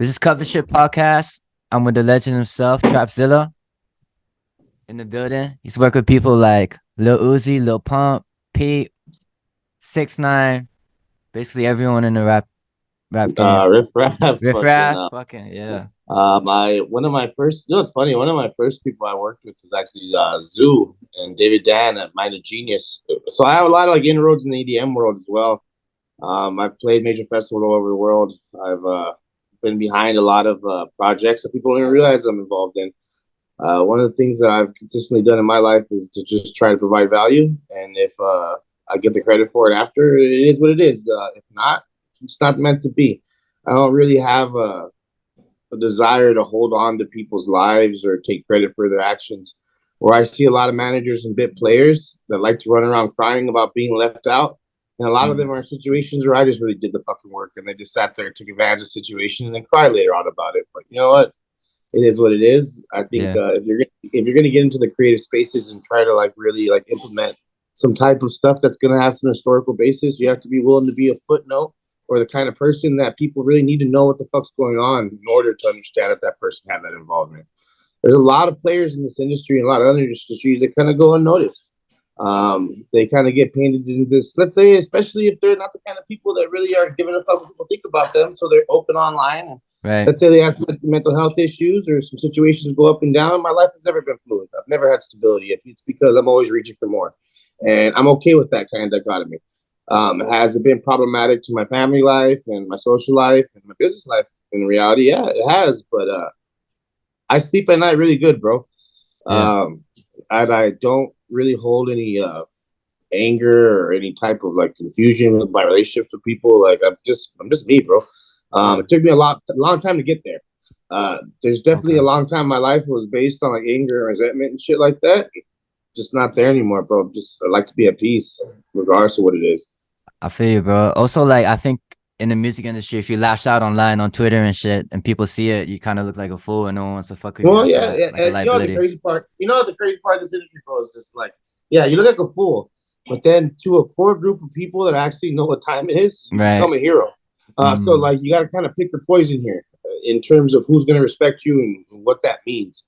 This is Cover Shit Podcast. I'm with the legend himself, Trapzilla, in the building. He's worked with people like Lil Uzi, Lil Pump, Peep, 6ix9ine, basically everyone in the rap game. Riff Raff, Riff fucking. Raff, fucking yeah. My one of my first. You know, it's funny. One of my first people I worked with was actually Zoo and David Dan at Mind of Genius. So I have a lot of like inroads in the EDM world as well. I've played major festivals all over the world. I've been behind a lot of projects that people don't even realize I'm involved in. One of the things that I've consistently done in my life is to just try to provide value, and if I get the credit for it after, it is what it is. If not, it's not meant to be. I don't really have a desire to hold on to people's lives or take credit for their actions. Where I see a lot of managers and bit players that like to run around crying about being left out. And a lot of them are in situations where I just really did the fucking work and they just sat there, took advantage of the situation, and then cry later on about it. But you know what? It is what it is. I think Yeah. if you're gonna get into the creative spaces and try to like really like implement some type of stuff that's gonna have some historical basis, you have to be willing to be a footnote or the kind of person that people really need to know what the fuck's going on in order to understand if that person had that involvement. There's a lot of players in this industry and a lot of other industries that kind of go unnoticed. They kind of get painted into this, let's say, especially if they're not the kind of people that really are giving a fuck what people think about them. So they're open online. And Right. let's say they have mental health issues or some situations go up and down. My life has never been fluid. I've never had stability. It's because I'm always reaching for more. And I'm okay with that kind of dichotomy. Has it been problematic to my family life and my social life and my business life? In reality, yeah, it has. But I sleep at night really good, bro. Yeah. And I don't really hold any anger or any type of like confusion with my relationships with people. Like I'm just me, bro. It took me a long time to get there. There's definitely Okay. a long time my life was based on like anger and resentment and shit like that. Just not there anymore, bro. Just I like to be at peace, regardless of what it is. I feel you, bro. Also, like, I think in the music industry, if you lash out online on Twitter and shit, and people see it, you kind of look like a fool, and no one wants to fuck with you Well, after yeah, that, yeah. like a And you know what the liability. crazy part? You know what the crazy part of this industry, bro, is just like, yeah, you look like a fool, but then to a core group of people that actually know what time it is, you Right. become a hero. So Mm. like, you got to kind of pick your poison here in terms of who's going to respect you and what that means.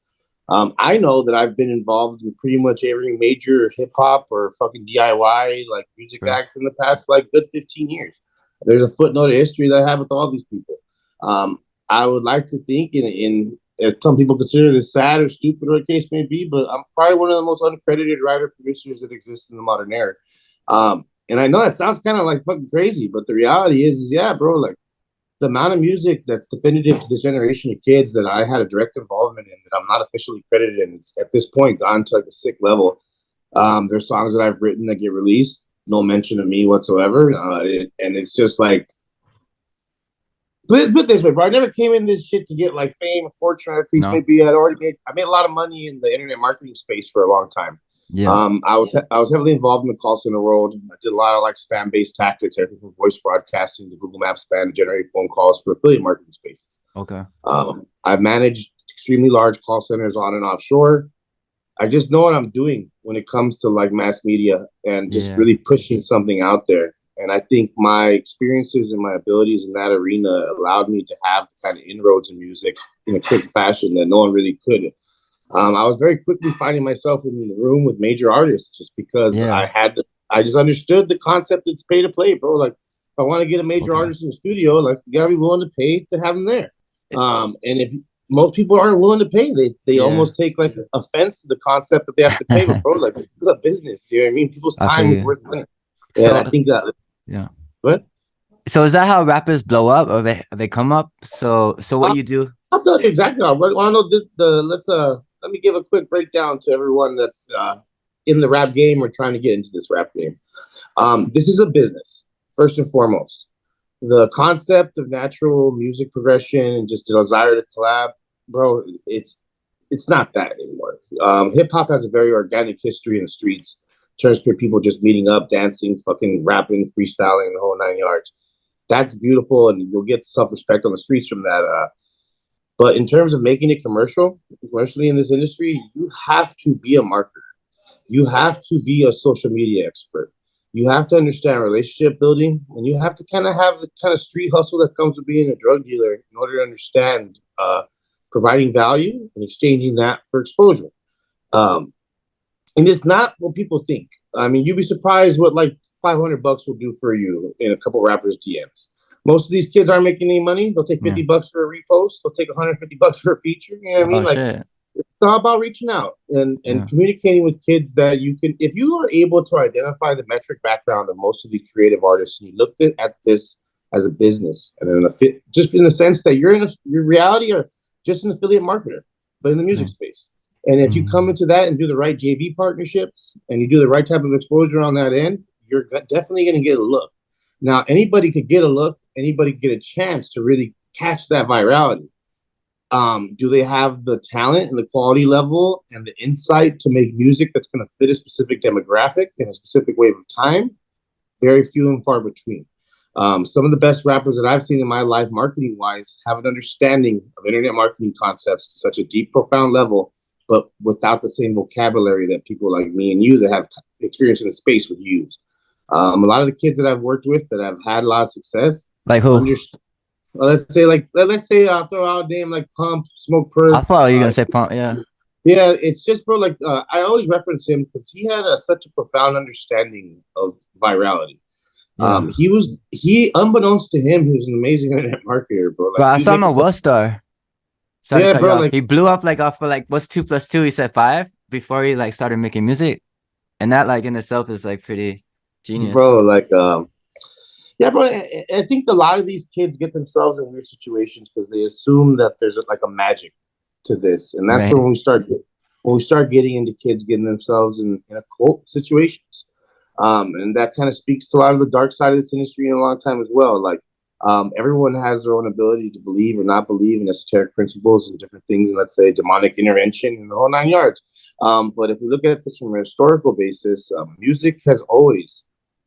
I know that I've been involved in pretty much every major hip hop or fucking DIY like music Bro. act in the past like good 15 years. There's a footnote of history that I have with all these people. Um, I would like to think in as some people consider this sad or stupid or the case may be, but I'm probably one of the most uncredited writer producers that exists in the modern era. And I know that sounds kind of like fucking crazy, but the reality is yeah, bro, like the amount of music that's definitive to this generation of kids that I had a direct involvement in that I'm not officially credited in is at this point gone to like a sick level. There's songs that I've written that get released, no mention of me whatsoever, and it's just like put it this way, bro. I never came in this shit to get like fame, fortune, or peace. No. Maybe I made a lot of money in the internet marketing space for a long time. Yeah. I was heavily involved in the call center world. I did a lot of like spam based tactics, everything from voice broadcasting to Google Maps spam to generate phone calls for affiliate marketing spaces. Okay. I've managed extremely large call centers on and offshore. I just know what I'm doing when it comes to like mass media and just Yeah. really pushing something out there. And I think my experiences and my abilities in that arena allowed me to have the kind of inroads in music in a quick fashion that no one really could. I was very quickly finding myself in the room with major artists just because Yeah. I just understood the concept it's pay to play, bro. Like, if I want to get a major Okay. artist in the studio, like, you gotta be willing to pay to have them there. And if most people aren't willing to pay, they Yeah. almost take like offense to the concept that they have to pay. But bro, like, it's a business. You know what I mean? People's I feel time is you. worth money, and I So think that. yeah. What? So is that how rappers blow up, or they come up? So what Uh, you do? I'll tell you exactly. I want to know let's let me give a quick breakdown to everyone that's in the rap game or trying to get into this rap game. This is a business first and foremost. The concept of natural music progression and just the desire to collab, bro, it's not that anymore. Hip hop has a very organic history in the streets. Turns to people just meeting up, dancing, fucking rapping, freestyling, the whole 9 yards. That's beautiful, and you'll get self respect on the streets from that. But in terms of making it commercially in this industry, you have to be a marketer. You have to be a social media expert. You have to understand relationship building, and you have to kind of have the kind of street hustle that comes with being a drug dealer in order to understand providing value and exchanging that for exposure. And it's not what people think. I mean, you'd be surprised what like $500 will do for you in a couple rappers' DMs. Most of these kids aren't making any money. They'll take $50 for a repost. They'll take $150 for a feature. You know what I mean? Like, shit. it's all about reaching out and communicating with kids that you can, if you are able to identify the metric background of most of these creative artists, and you looked at this as a business and in a fit, just in the sense that you're in your reality or just an affiliate marketer, but in the music space. And if you come into that and do the right JV partnerships and you do the right type of exposure on that end, you're definitely going to get a look. Now, anybody could get a look. Anybody could get a chance to really catch that virality. Do they have the talent and the quality level and the insight to make music that's going to fit a specific demographic in a specific wave of time? Very few and far between. Some of the best rappers that I've seen in my life, marketing wise, have an understanding of internet marketing concepts to such a deep, profound level, but without the same vocabulary that people like me and you that have experience in the space would use. A lot of the kids that I've worked with that have had a lot of success, like who? Let's say I'll throw out a name like Pump, Smoke Perp. I thought you were gonna say Pump, yeah. Yeah, it's just, bro, like I always reference him because he had such a profound understanding of virality. He unbeknownst to him, he was an amazing internet marketer, bro. Like, bro, I saw him on Worldstar. Yeah, bro, like, he blew up like off of like what's 2 + 2? He said 5 before he like started making music, and that like in itself is like pretty genius, bro. Like, yeah, bro. I think a lot of these kids get themselves in weird situations because they assume that there's like a magic to this, and that's when we start getting into kids getting themselves in occult situations. And that kind of speaks to a lot of the dark side of this industry in a long time as well. Like, everyone has their own ability to believe or not believe in esoteric principles and different things, and let's say demonic intervention and the whole 9 yards. But if we look at this from a historical basis, music has always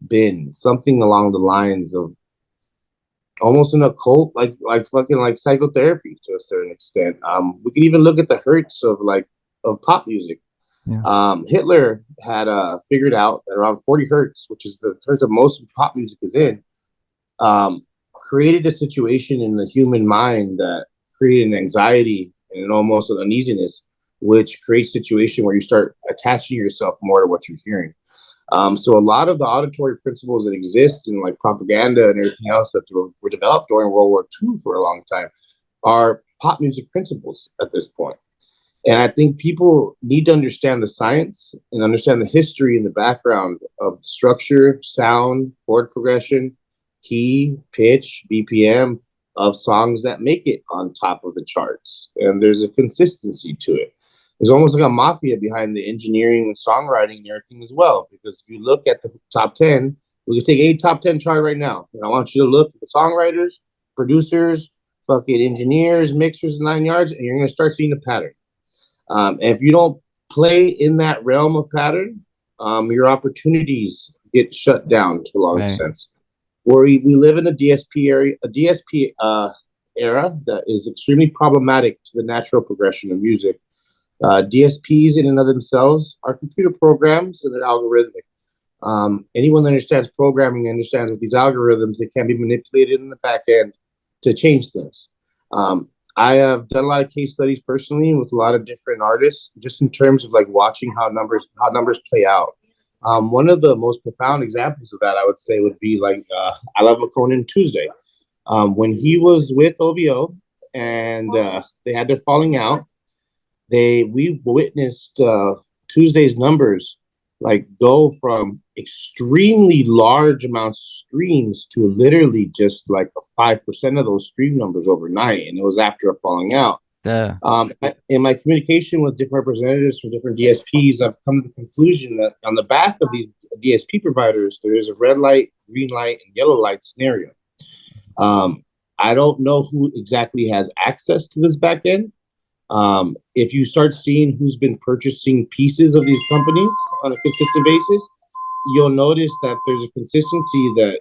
been something along the lines of almost an occult, like psychotherapy to a certain extent. We can even look at the hertz of pop music. Hitler had figured out that around 40 hertz, which is the hertz of most pop music is in, created a situation in the human mind that created an anxiety and almost an uneasiness, which creates a situation where you start attaching yourself more to what you're hearing. So a lot of the auditory principles that exist in like propaganda and everything else that were developed during World War II for a long time are pop music principles at this point. And I think people need to understand the science and understand the history and the background of structure, sound, chord progression, key, pitch, BPM of songs that make it on top of the charts. And there's a consistency to it. There's almost like a mafia behind the engineering and songwriting and everything as well. Because if you look at the top 10, we can take a top 10 chart right now. And I want you to look at the songwriters, producers, fucking engineers, mixers, and 9 yards, and you're going to start seeing the pattern. And if you don't play in that realm of pattern, your opportunities get shut down to a long sense. Where we live in a DSP era that is extremely problematic to the natural progression of music. DSPs in and of themselves are computer programs and they're algorithmic. Anyone that understands programming understands with these algorithms, they can be manipulated in the back end to change things. I have done a lot of case studies personally with a lot of different artists, just in terms of like watching how numbers play out. One of the most profound examples of that, I would say, would be like ILoveMakonnen Tuesday. When he was with OVO and they had their falling out, we witnessed Tuesday's numbers like go from extremely large amounts of streams to literally just like 5% of those stream numbers overnight, and it was after a falling out. In my communication with different representatives from different DSPs, I've come to the conclusion that on the back of these DSP providers, there is a red light, green light, and yellow light scenario. I don't know who exactly has access to this back end. If you start seeing who's been purchasing pieces of these companies on a consistent basis, you'll notice that there's a consistency that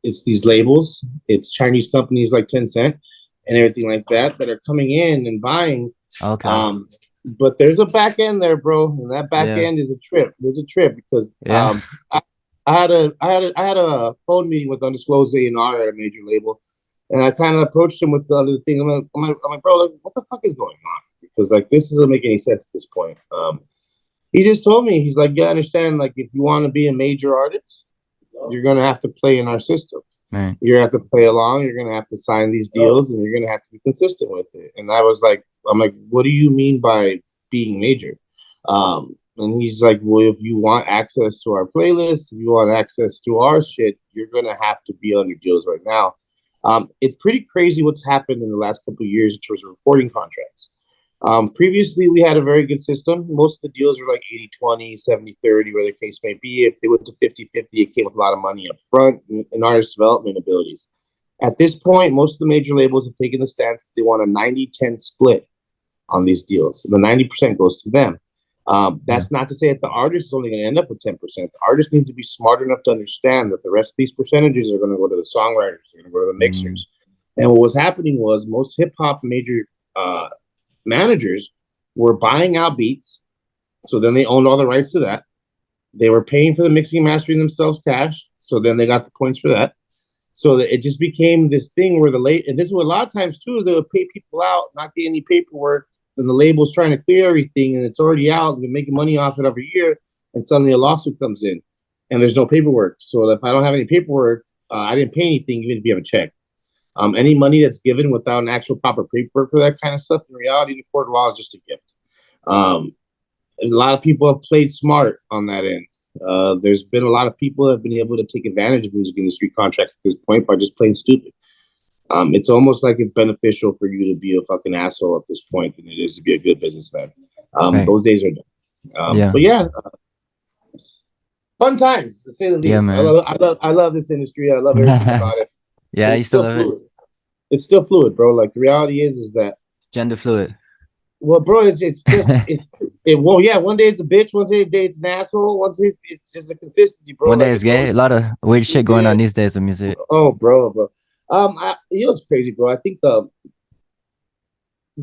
it's these labels, it's Chinese companies like Tencent and everything like that are coming in and buying. But there's a back end there, bro, and that back end is a trip. There's a trip because I had a phone meeting with Undisclosed A&R at a major label, and I kind of approached him with the other thing. I'm like, bro, like, what the fuck is going on? Because like this doesn't make any sense at this point. He just told me, he's like, yeah, I understand. Like, if you want to be a major artist, you're gonna have to play in our systems. Right. You're gonna have to play along. You're gonna have to sign these deals, and you're gonna have to be consistent with it. And I was like, I'm like, what do you mean by being major? And he's like, well, if you want access to our playlist, if you want access to our shit, you're gonna have to be under deals right now. It's pretty crazy what's happened in the last couple of years in terms of recording contracts. Previously, we had a very good system. Most of the deals were like 80-20, 70-30, where the case may be. If they went to 50-50, it came with a lot of money up front and artist development abilities. At this point, most of the major labels have taken the stance that they want a 90-10 split on these deals. So the 90% goes to them. That's not to say that the artist is only going to end up with 10%. The artist needs to be smart enough to understand that the rest of these percentages are going to go to the songwriters, they're going to go to the mixers. And what was happening was most hip-hop major managers were buying out beats, so then they owned all the rights to that. They were paying for the mixing and mastering themselves cash, so then they got the points for that. So that it just became this thing where and this is what a lot of times too, is they would pay people out, not get any paperwork, and the label's trying to clear everything, and it's already out, and they're making money off it every year, and suddenly a lawsuit comes in, and there's no paperwork. So if I don't have any paperwork, I didn't pay anything, even if you have a check. Any money that's given without an actual proper paperwork for that kind of stuff, in reality, in the court of law is just a gift. And a lot of people have played smart on that end. There's been a lot of people that have been able to take advantage of music industry contracts at this point by just playing stupid. It's almost like it's beneficial for you to be a fucking asshole at this point than it is to be a good businessman. Right. Those days are done. But yeah, fun times to say the least. Yeah, man. I love this industry. I love everything about it. Yeah, I used to love it. It's still fluid, bro. Like the reality is that it's gender fluid. Well, bro, it's just well, yeah. One day it's a bitch, one day it's an asshole, one day it's just a consistency, bro. One day it's gay. A lot of weird shit going on these days with music. Oh, bro. You know what's crazy, bro? I think the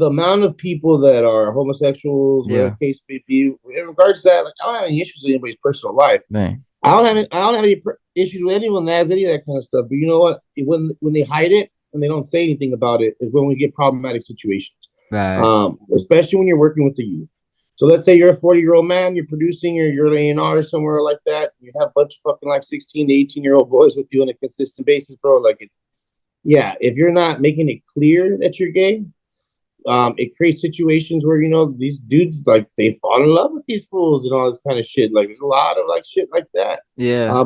amount of people that are homosexuals, whatever the case may be, in regards to that, like I don't have any issues with anybody's personal life. Man. I don't have any issues with anyone that has any of that kind of stuff. But you know what? When they hide it and they don't say anything about it, is when we get problematic situations. Right. Especially when you're working with the youth. So let's say you're a 40-year-old man, you're producing, or you're an A&R somewhere like that. You have a bunch of fucking like 16 to 18-year-old boys with you on a consistent basis, bro. Like, if you're not making it clear that you're gay, it creates situations where, you know, these dudes, like, they fall in love with these fools and all this kind of shit. Like, there's a lot of like shit like that. Yeah.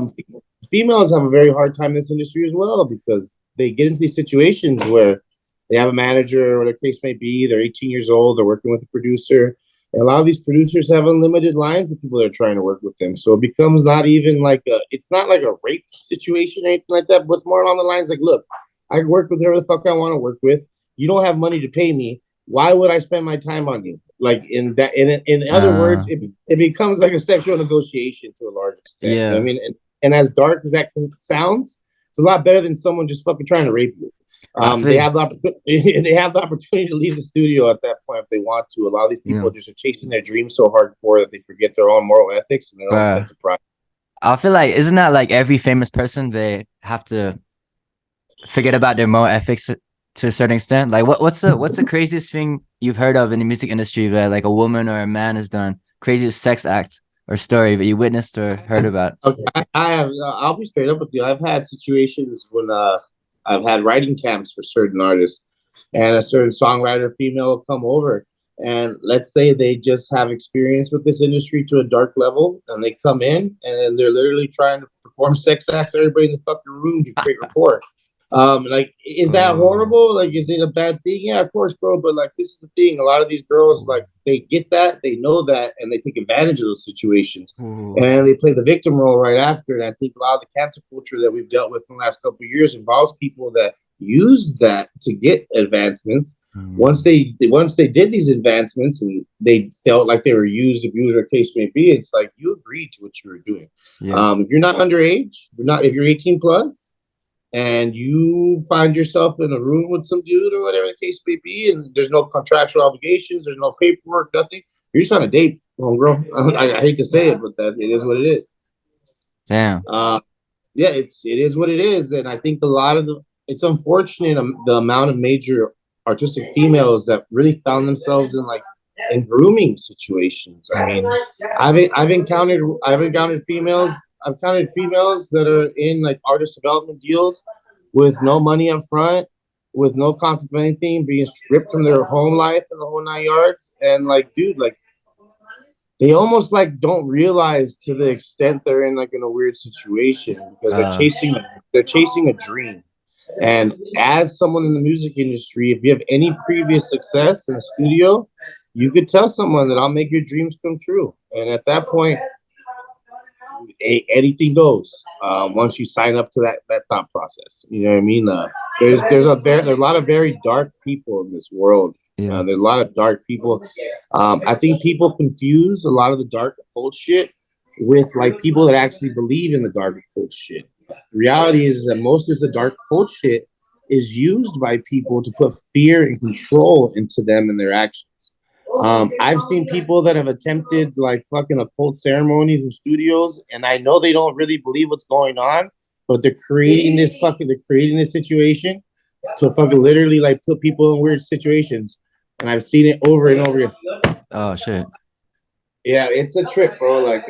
Females have a very hard time in this industry as well because they get into these situations where they have a manager or whatever the case may be. They're 18 years old. They're working with a producer. And a lot of these producers have unlimited lines of people that are trying to work with them. So it becomes not even like it's not like a rape situation or anything like that, but it's more along the lines like, look, I can work with whoever the fuck I want to work with. You don't have money to pay me. Why would I spend my time on you? Like in other words, it becomes like a sexual negotiation to a large extent. Yeah. You know what I mean, and as dark as that sounds, it's a lot better than someone just fucking trying to rape you. They have the opportunity to leave the studio at that point if they want to. A lot of these people just are chasing their dreams so hardcore that they forget their own moral ethics and their own sense of pride. I feel like, isn't that like every famous person, they have to forget about their moral ethics to a certain extent? Like what's the craziest thing you've heard of in the music industry where like a woman or a man has done craziest sex act or story that you witnessed or heard about? Okay, I have. I'll be straight up with you. I've had situations when I've had writing camps for certain artists, and a certain songwriter female will come over, and let's say they just have experience with this industry to a dark level, and they come in and they're literally trying to perform sex acts to everybody in the fucking room to create rapport. Like, is that horrible? Like, is it a bad thing? Yeah, of course, bro. But like, this is the thing. A lot of these girls, like, they get that, they know that, and they take advantage of those situations, and they play the victim role right after. And I think a lot of the cancel culture that we've dealt with in the last couple of years involves people that used that to get advancements. Once they did these advancements and they felt like they were used, abused, or case may be, it's like you agreed to what you were doing. If you're not underage, if you're 18 plus, and you find yourself in a room with some dude or whatever the case may be, and there's no contractual obligations, there's no paperwork, nothing, you're just on a date, homegirl. I hate to say it, but that it is what it is. Damn. Yeah, it is what it is, and I think a lot of it's unfortunate the amount of major artistic females that really found themselves in grooming situations. I mean, I've encountered females. I've encountered females that are in like artist development deals with no money up front, with no concept of anything, being stripped from their home life and the whole 9 yards. And like, dude, like they almost like don't realize to the extent they're in like in a weird situation because they're chasing a dream. And as someone in the music industry, if you have any previous success in a studio, you could tell someone that I'll make your dreams come true. And at that point, anything goes. Once you sign up to that thought process, you know what I mean. There's a lot of very dark people in this world. Yeah. There's a lot of dark people. I think people confuse a lot of the dark occult shit with like people that actually believe in the dark occult shit. The reality is that most of the dark occult shit is used by people to put fear and control into them and their actions. I've seen people that have attempted like fucking occult ceremonies in studios, and I know they don't really believe what's going on, but they're creating this situation to fucking literally like put people in weird situations. And I've seen it over and over again. Oh shit. Yeah, it's a trip, bro. Like,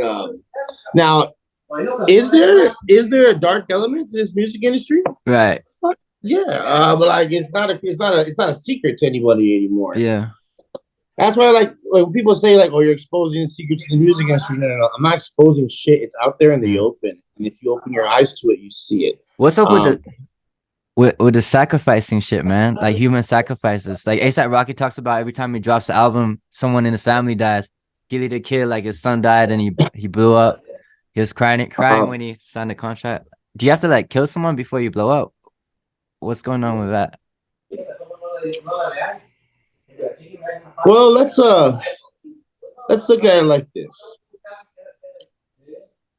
now, is there a dark element to this music industry? Right. Yeah, but like it's not a secret to anybody anymore. Yeah. That's why, like when people say, like, "Oh, you're exposing secrets to the music industry." No. I'm not exposing shit. It's out there in the open, and if you open your eyes to it, you see it. What's up with the sacrificing shit, man? Like human sacrifices. Like ASAP Rocky talks about every time he drops an album, someone in his family dies. Gilly the Kid, like his son died and he blew up. He was crying when he signed the contract. Do you have to like kill someone before you blow up? What's going on with that? Well, let's look at it like this.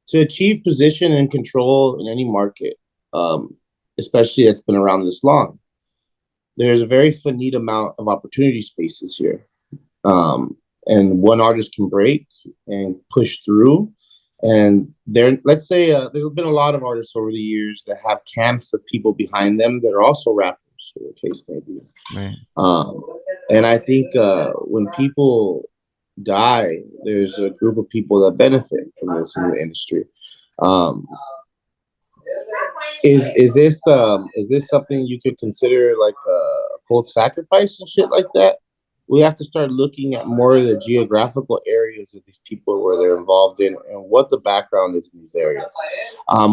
To achieve position and control in any market, especially that's been around this long, there's a very finite amount of opportunity spaces here. And one artist can break and push through. And let's say there's been a lot of artists over the years that have camps of people behind them that are also rappers, or the case may be. Right. And I think when people die, there's a group of people that benefit from this in the industry. Is this something you could consider like a cold sacrifice and shit like that? We have to start looking at more of the geographical areas of these people where they're involved in and what the background is in these areas.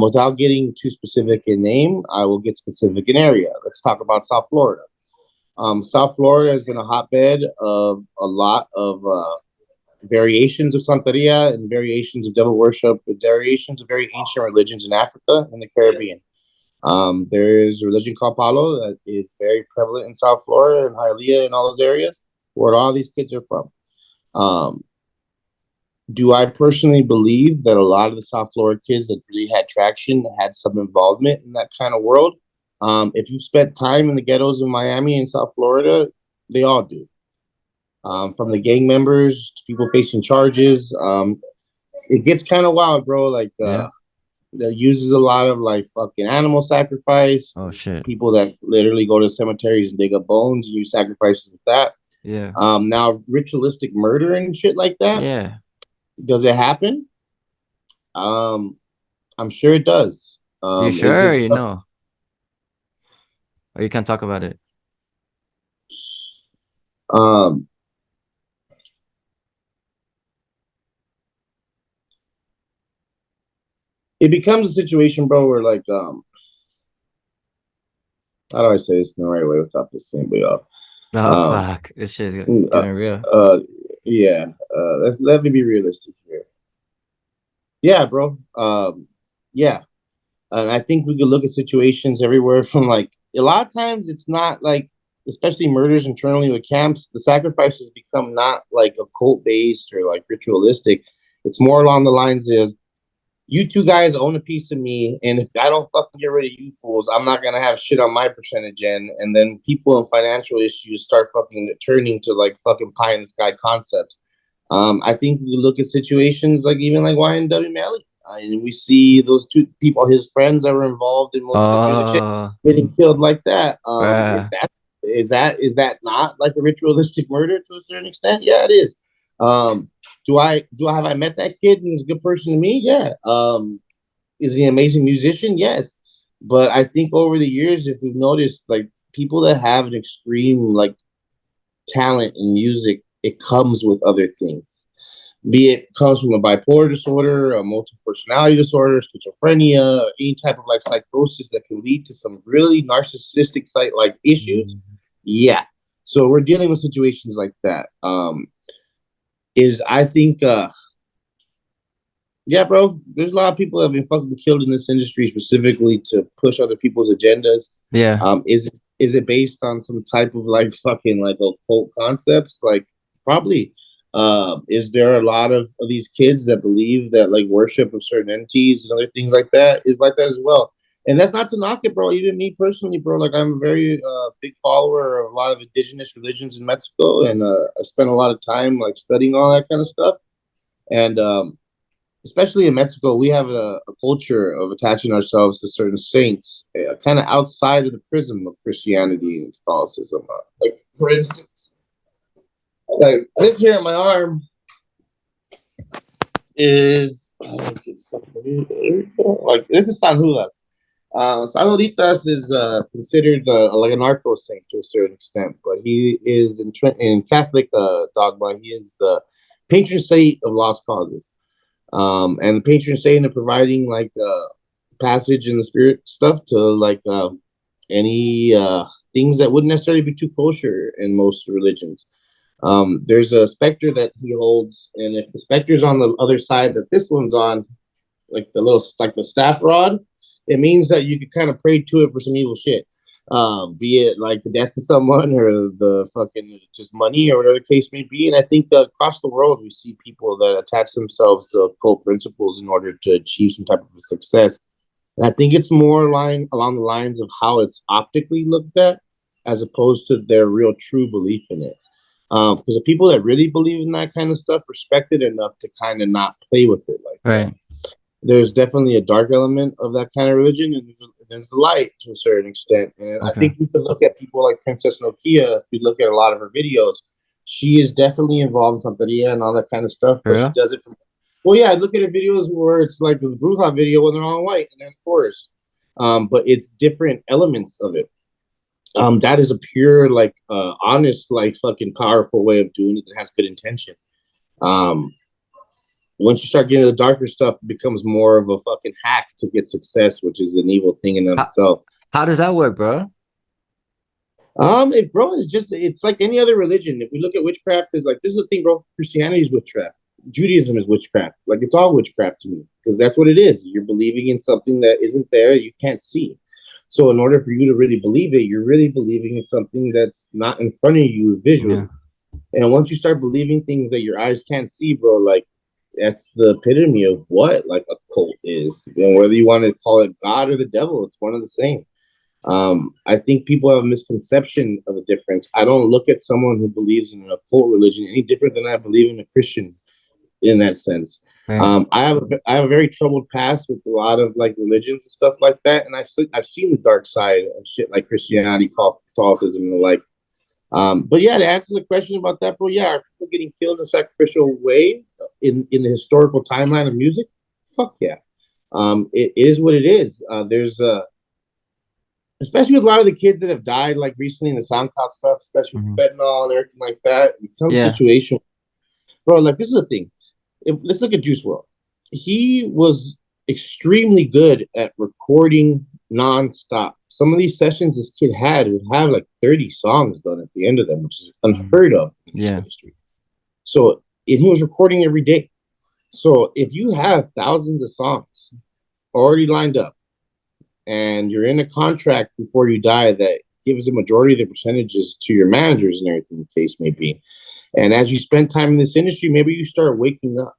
Without getting too specific in name, I will get specific in area. Let's talk about South Florida. South Florida has been a hotbed of a lot of variations of Santeria and variations of devil worship, variations of very ancient religions in Africa and the Caribbean. There's a religion called Palo that is very prevalent in South Florida and Hialeah and all those areas where all these kids are from. Do I personally believe that a lot of the South Florida kids that really had traction had some involvement in that kind of world? If you've spent time in the ghettos in Miami and South Florida, they all do. From the gang members to people facing charges, it gets kind of wild, bro. Like, that uses a lot of like fucking animal sacrifice. Oh shit. People that literally go to cemeteries and dig up bones and use sacrifices with that. Yeah. Now ritualistic murder and shit like that. Yeah. Does it happen? I'm sure it does. You sure? You know. Or you can't talk about it. It becomes a situation, bro, where like how do I say this in the right way without this thing way off? Oh fuck. This shit's getting real. Yeah. Let me be realistic here. Yeah, bro. Yeah. And I think we could look at situations everywhere from like a lot of times it's not like, especially murders internally with camps, the sacrifices become not like occult based or like ritualistic. It's more along the lines of, you two guys own a piece of me, and if I don't fucking get rid of you fools, I'm not gonna have shit on my percentage end. And then people in financial issues start fucking turning to like fucking pie in the sky concepts. I think we look at situations like even like YNW Mellys. and we see those two people, his friends that were involved in most of the music shit, getting killed like that. If that is that not like a ritualistic murder to a certain extent? Yeah, it is. Do I have I met that kid and he's a good person to me? Yeah. Is he an amazing musician? Yes. But I think over the years, if we've noticed, like people that have an extreme like talent in music, it comes with other things. Be it comes from a bipolar disorder, a multiple personality disorder, schizophrenia, any type of like psychosis that can lead to some really narcissistic like issues. Yeah. So we're dealing with situations like that. I think yeah, bro, there's a lot of people that have been fucking killed in this industry specifically to push other people's agendas. Yeah. Is it based on some type of like fucking like occult concepts? Like probably. Is there a lot of these kids that believe that like worship of certain entities and other things like that is like that as well? And that's not to knock it, bro. Even me personally, bro, like I'm a very big follower of a lot of indigenous religions in Mexico, and I spent a lot of time like studying all that kind of stuff. And especially in Mexico, we have a culture of attaching ourselves to certain saints, kind of outside of the prism of Christianity and Catholicism. Like, for instance, like this here on my arm is like this is San Judas. San Juditas is considered like a narco saint to a certain extent, but he is in Catholic dogma. He is the patron saint of lost causes. And the patron saint of providing like passage in the spirit stuff to like any things that wouldn't necessarily be too kosher in most religions. There's a specter that he holds, and if the specter's on the other side that this one's on, like the staff rod, it means that you could kind of pray to it for some evil shit. Be it like the death of someone or the fucking just money or whatever the case may be. And I think across the world, we see people that attach themselves to occult principles in order to achieve some type of success. And I think it's more along the lines of how it's optically looked at as opposed to their real true belief in it. Because the people that really believe in that kind of stuff respect it enough to kind of not play with it like that. There's definitely a dark element of that kind of religion, and there's light to a certain extent. And I think we could look at people like Princess Nokia. If you look at a lot of her videos, she is definitely involved in Santeria and all that kind of stuff. But she does it from, well, yeah, I look at her videos where it's like the Bruja video when they're all white and they're in the forest. But it's different elements of it. That is a pure, like, honest, like, fucking powerful way of doing it that has good intention. Once you start getting the darker stuff, it becomes more of a fucking hack to get success, which is an evil thing in itself. How does that work, bro? It's like any other religion. If we look at witchcraft, is like, this is the thing, bro. Christianity is witchcraft. Judaism is witchcraft. Like, it's all witchcraft to me because that's what it is. You're believing in something that isn't there, you can't see. So in order for you to really believe it, you're really believing in something that's not in front of you visually. Yeah. And once you start believing things that your eyes can't see, bro, like, that's the epitome of what like a cult is. And whether you want to call it God or the devil, it's one of the same. I think people have a misconception of a difference. I don't look at someone who believes in an occult religion any different than I believe in a Christian in that sense. I have a very troubled past with a lot of like religions and stuff like that, and I've seen the dark side of shit like Christianity, Catholicism, and the like. But yeah, to answer the question about that, bro, yeah, are people getting killed in a sacrificial way in the historical timeline of music? Fuck yeah. It is what it is. There's especially with a lot of the kids that have died like recently in the SoundCloud stuff, especially with fentanyl and everything like that. It becomes a situation, bro. Like, this is the thing. Let's look at Juice WRLD. He was extremely good at recording nonstop. Some of these sessions this kid would have like 30 songs done at the end of them, which is unheard of in this industry. So he was recording every day. So if you have thousands of songs already lined up and you're in a contract before you die that gives a majority of the percentages to your managers and everything the case may be, and as you spend time in this industry, maybe you start waking up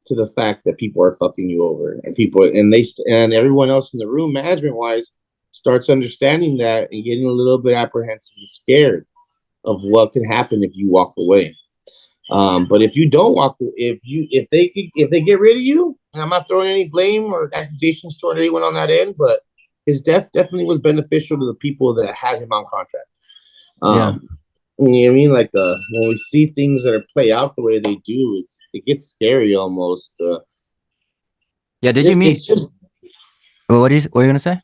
to the fact that people are fucking you over, and everyone else in the room, management wise, starts understanding that and getting a little bit apprehensive and scared of what can happen if you walk away. But if you don't walk, if they get rid of you, and I'm not throwing any blame or accusations toward anyone on that end, but his death definitely was beneficial to the people that had him on contract. Yeah. You know what I mean? Like when we see things that are play out the way they do, it gets scary almost. Yeah. Did you meet? It's just. Well, what are you gonna say?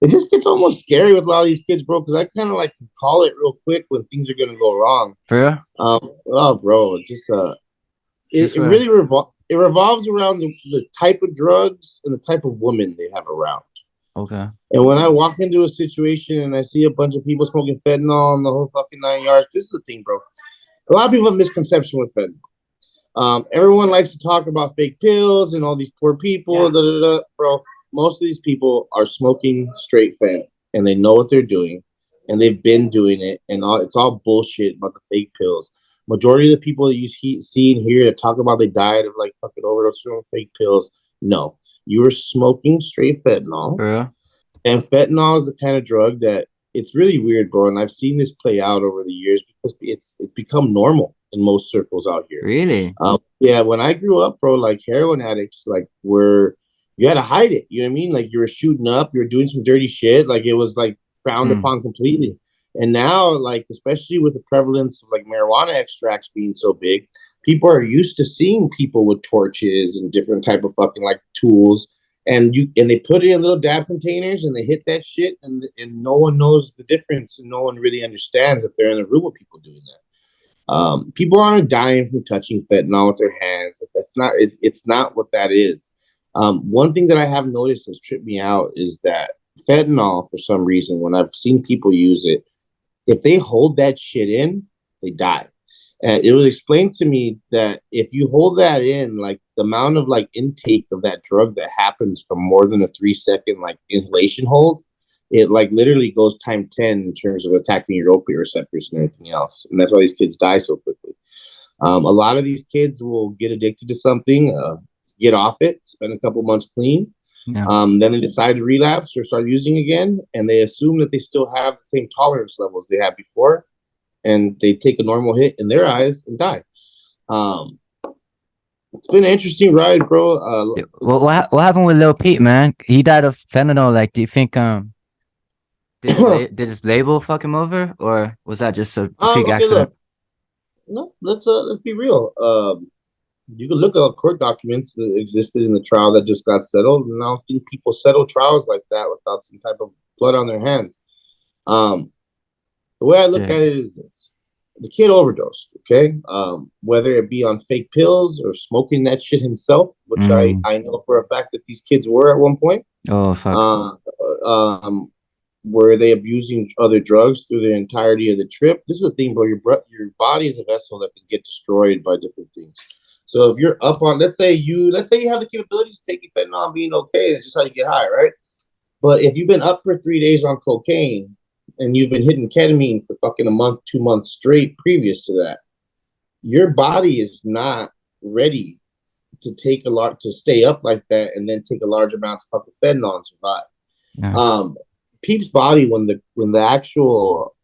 It just gets almost scary with a lot of these kids, bro. Because I kind of like call it real quick when things are gonna go wrong. For real? Oh, bro, it really revolves around the type of drugs and the type of women they have around. Okay. And when I walk into a situation and I see a bunch of people smoking fentanyl and the whole fucking 9 yards, this is the thing, bro. A lot of people have misconception with fentanyl. Everyone likes to talk about fake pills and all these poor people, bro. Most of these people are smoking straight fent, and they know what they're doing, and they've been doing it, and it's all bullshit about the fake pills. Majority of the people that you see and hear that talk about they died of like fucking overdose from fake pills, no. You were smoking straight fentanyl. Yeah. And fentanyl is the kind of drug that it's really weird, bro. And I've seen this play out over the years because it's become normal in most circles out here. Really? Yeah, when I grew up, bro, like heroin addicts, like you had to hide it. You know what I mean? Like you were shooting up, you were doing some dirty shit. Like it was like frowned upon completely. And now, like, especially with the prevalence of like marijuana extracts being so big, people are used to seeing people with torches and different type of fucking like tools. And they put it in little dab containers and they hit that shit and no one knows the difference and no one really understands that they're in a room with people doing that. People aren't dying from touching fentanyl with their hands. It's not what that is. One thing that I have noticed has tripped me out is that fentanyl, for some reason, when I've seen people use it, if they hold that shit in, they die. And it was explained to me that if you hold that in, like the amount of like intake of that drug that happens from more than a 3-second like inhalation hold, it like literally goes time 10 in terms of attacking your opiate receptors and everything else. And that's why these kids die so quickly. A lot of these kids will get addicted to something, get off it, spend a couple months clean. Yeah. Then they decide to relapse or start using again, and they assume that they still have the same tolerance levels they had before, and they take a normal hit in their eyes and die. It's been an interesting ride, bro. What happened with Lil Peep, man? He died of fentanyl. Like, do you think did his label fuck him over, or was that just a freak accident? Look, no, let's be real. You can look at court documents that existed in the trial that just got settled, and I don't think people settle trials like that without some type of blood on their hands. The way I look at it is this: the kid overdosed, okay? Whether it be on fake pills or smoking that shit himself, which I know for a fact that these kids were at one point. Oh, fuck. Were they abusing other drugs through the entirety of the trip? This is the thing, bro. Your body is a vessel that can get destroyed by different things. So if you're up on, let's say you have the capabilities to take fentanyl and being okay, it's just how you get high, right? But if you've been up for 3 days on cocaine and you've been hitting ketamine for fucking a month, 2 months straight previous to that, your body is not ready to to stay up like that and then take a large amount of fucking fentanyl and survive. Yeah. Peep's body, when the actual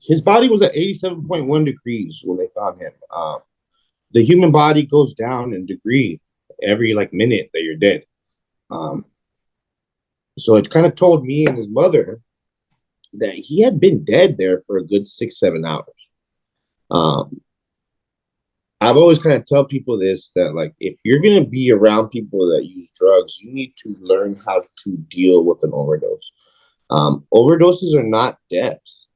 his body was at 87.1 degrees when they found him. The human body goes down in degree every like minute that you're dead. So it kind of told me and his mother that he had been dead there for a good 6-7 hours. I've always kind of tell people this, that like if you're gonna be around people that use drugs, you need to learn how to deal with an overdose. Overdoses are not deaths.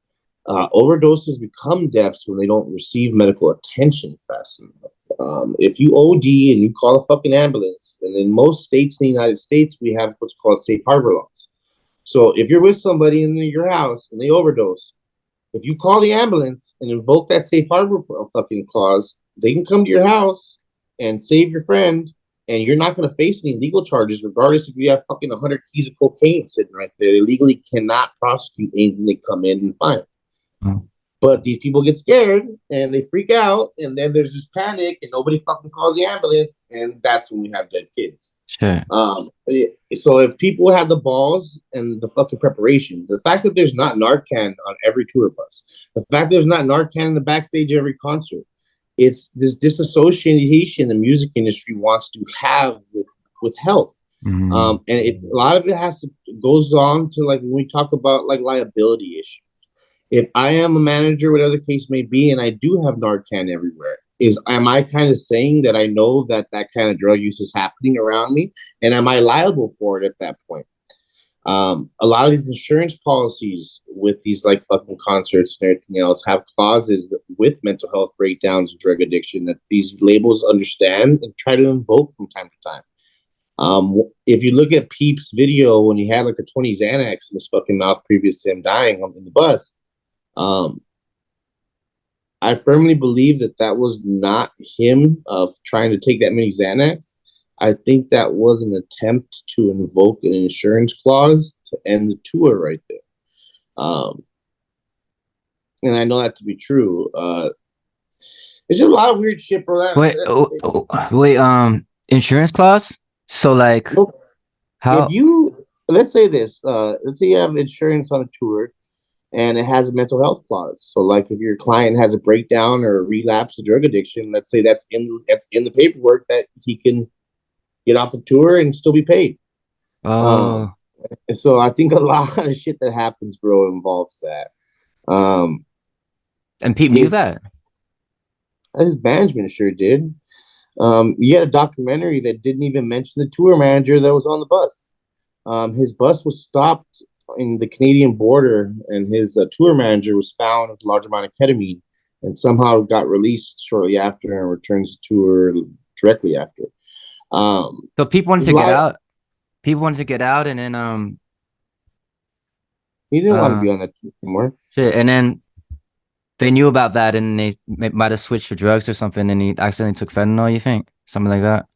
Overdoses become deaths when they don't receive medical attention fast enough. If you OD and you call a fucking ambulance, and in most states in the United States, we have what's called safe harbor laws. So if you're with somebody in your house and they overdose, if you call the ambulance and invoke that safe harbor fucking clause, they can come to your house and save your friend, and you're not going to face any legal charges, regardless if you have fucking 100 keys of cocaine sitting right there. They legally cannot prosecute anything they come in and find. But these people get scared and they freak out, and then there's this panic and nobody fucking calls the ambulance, and that's when we have dead kids. Sure. So if people have the balls and the fucking preparation, the fact that there's not Narcan on every tour bus, the fact there's not Narcan in the backstage of every concert, it's this disassociation the music industry wants to have with health. And a lot of it goes on to like when we talk about like liability issues. If I am a manager, whatever the case may be, and I do have Narcan everywhere, am I kind of saying that I know that kind of drug use is happening around me, and am I liable for it at that point? A lot of these insurance policies with these like fucking concerts and everything else have clauses with mental health breakdowns and drug addiction that these labels understand and try to invoke from time to time. If you look at Peep's video when he had like a 20 Xanax in his fucking mouth previous to him dying in the bus, I firmly believe that was not him trying to take that many Xanax. I think that was an attempt to invoke an insurance clause to end the tour right there. And I know that to be true. It's just a lot of weird shit, bro. Wait, insurance clause? So like, how? If you, let's say this, let's say you have insurance on a tour and it has a mental health clause. So like if your client has a breakdown or a relapse of drug addiction, let's say that's in the paperwork that he can get off the tour and still be paid. So I think a lot of shit that happens, bro, involves that. And Pete knew that. His management sure did. You had a documentary that didn't even mention the tour manager that was on the bus. His bus was stopped in the Canadian border, and his tour manager was found with a large amount of ketamine, and somehow got released shortly after and returns to tour directly after. So people wanted to get out. People wanted to get out, and then he didn't want to be on that tour anymore. Shit, and then they knew about that, and they might have switched for drugs or something, and he accidentally took fentanyl. You think something like that?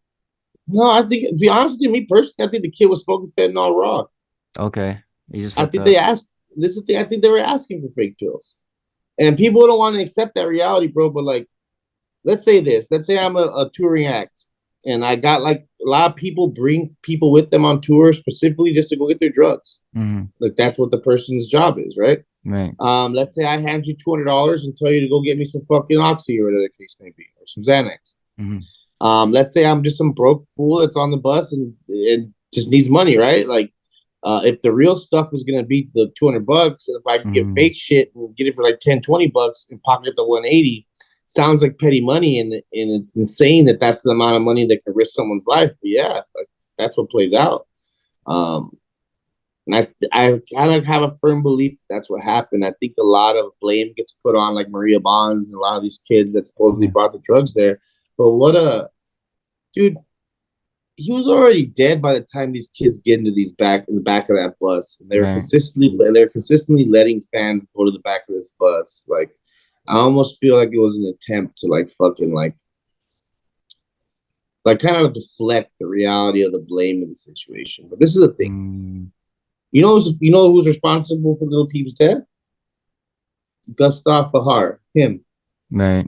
No, I think, to be honest with you, me personally, I think the kid was smoking fentanyl raw. Okay, I think they asked. This is the thing. I think they were asking for fake pills, and people don't want to accept that reality, bro. But like, let's say this. Let's say I'm a touring act, and I got like a lot of people bring people with them on tour specifically just to go get their drugs. Like that's what the person's job is, right? Right. Let's say I hand you $200 and tell you to go get me some fucking Oxy or whatever the case may be, or some Xanax. Let's say I'm just some broke fool that's on the bus and just needs money, right? Like, if the real stuff is gonna beat the $200, and if I can get fake shit and get it for like $10-20 and pocket the 180, sounds like petty money, and it's insane that that's the amount of money that can risk someone's life. But yeah, like, that's what plays out. And I kind of have a firm belief that's what happened. I think a lot of blame gets put on like Maria Bonds and a lot of these kids that supposedly brought the drugs there. But dude, he was already dead by the time these kids get into in the back of that bus. And they're consistently letting fans go to the back of this bus. Like, I almost feel like it was an attempt to like fucking like kind of deflect the reality of the blame of the situation. But this is the thing. You know who's responsible for Lil Peep's death? Gustav Fahar, him. Right.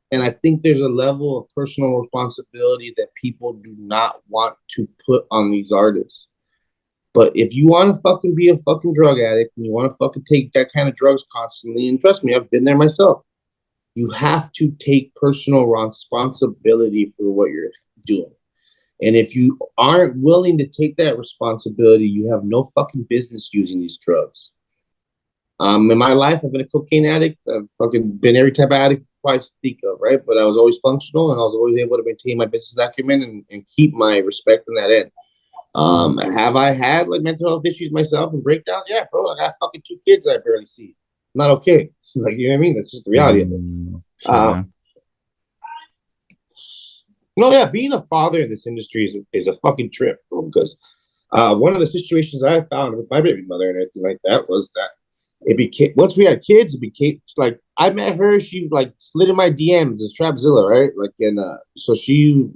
And I think there's a level of personal responsibility that people do not want to put on these artists. But if you want to fucking be a fucking drug addict and you want to fucking take that kind of drugs constantly, and trust me, I've been there myself, you have to take personal responsibility for what you're doing. And if you aren't willing to take that responsibility, you have no fucking business using these drugs. In my life, I've been a cocaine addict. I've fucking been every type of addict I speak of, right? But I was always functional, and I was always able to maintain my business acumen and keep my respect in that end. Have I had like mental health issues myself and breakdowns? Yeah, bro. I got fucking 2 kids I barely see. I'm not okay. Like, you know what I mean? That's just the reality of it. No, yeah, being a father in this industry is a fucking trip, bro, because one of the situations I found with my baby mother and everything like that was that it became, once we had kids, it became like, I met her, she like slid in my DMs as Trapzilla, right? Like, and so she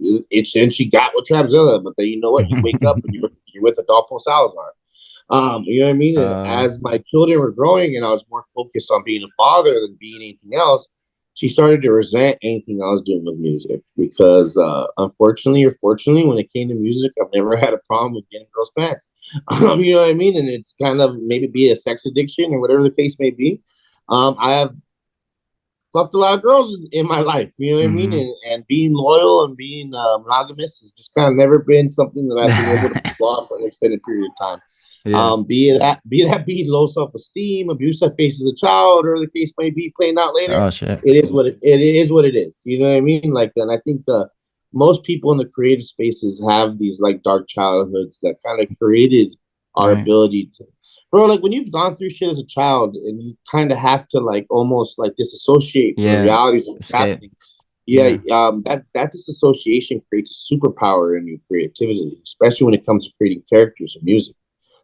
got with Trapzilla, but then you know what? You wake up and you're with Adolfo Salazar. You know what I mean? And as my children were growing and I was more focused on being a father than being anything else, she started to resent anything I was doing with music because, unfortunately or fortunately, when it came to music, I've never had a problem with getting girls' pants. You know what I mean? And it's kind of maybe be a sex addiction or whatever the case may be. I have fucked a lot of girls in my life, you know what I mean? And being loyal and being monogamous has just kind of never been something that I've been able to pull off for an extended period of time. Yeah. Be that low self-esteem, abuse I faced as a child, or the case may be playing out later. Oh shit. It is what it is what it is. You know what I mean? Like, and I think most people in the creative spaces have these like dark childhoods that kind of created our ability to, bro, like when you've gone through shit as a child and you kind of have to like almost like disassociate from the realities of what's happening. That disassociation creates a superpower in your creativity, especially when it comes to creating characters and music.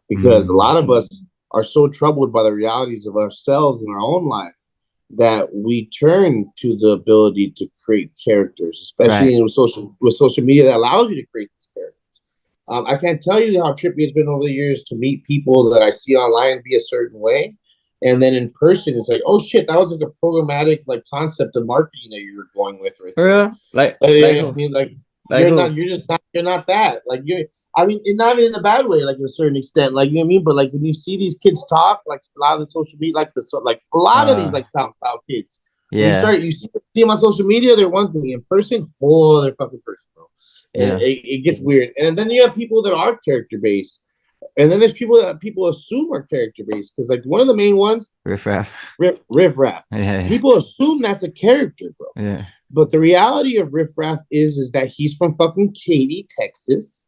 Because a lot of us are so troubled by the realities of ourselves in our own lives that we turn to the ability to create characters, especially with social media that allows you to create these characters. I can't tell you how trippy it's been over the years to meet people that I see online be a certain way, and then in person, it's like, oh shit, that was like a programmatic like concept of marketing that you were going with, right? For real? Like I mean, like you're not that. Like I mean, not even in a bad way, like to a certain extent, like you know what I mean. But like when you see these kids talk, like a lot of the social media, like a lot of these like SoundCloud kids, you see them on social media, they're one thing in person, whole other fucking person. And it gets weird. And then you have people that are character based. And then there's people that people assume are character based. Because like one of the main ones, Riff Raff. Riff Raff. Yeah. People assume that's a character, bro. Yeah. But the reality of Riff Raff is that he's from fucking Katy, Texas.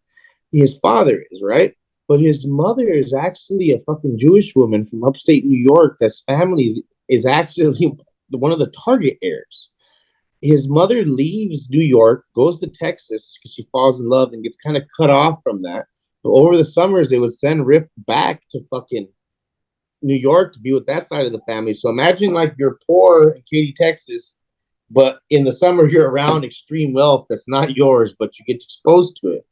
His father is, right? But his mother is actually a fucking Jewish woman from upstate New York. That's family is actually one of the target heirs. His mother leaves New York, goes to Texas because she falls in love and gets kind of cut off from that. But over the summers, they would send Riff back to fucking New York to be with that side of the family. So imagine like you're poor in Katy, Texas, but in the summer you're around extreme wealth that's not yours, but you get exposed to it.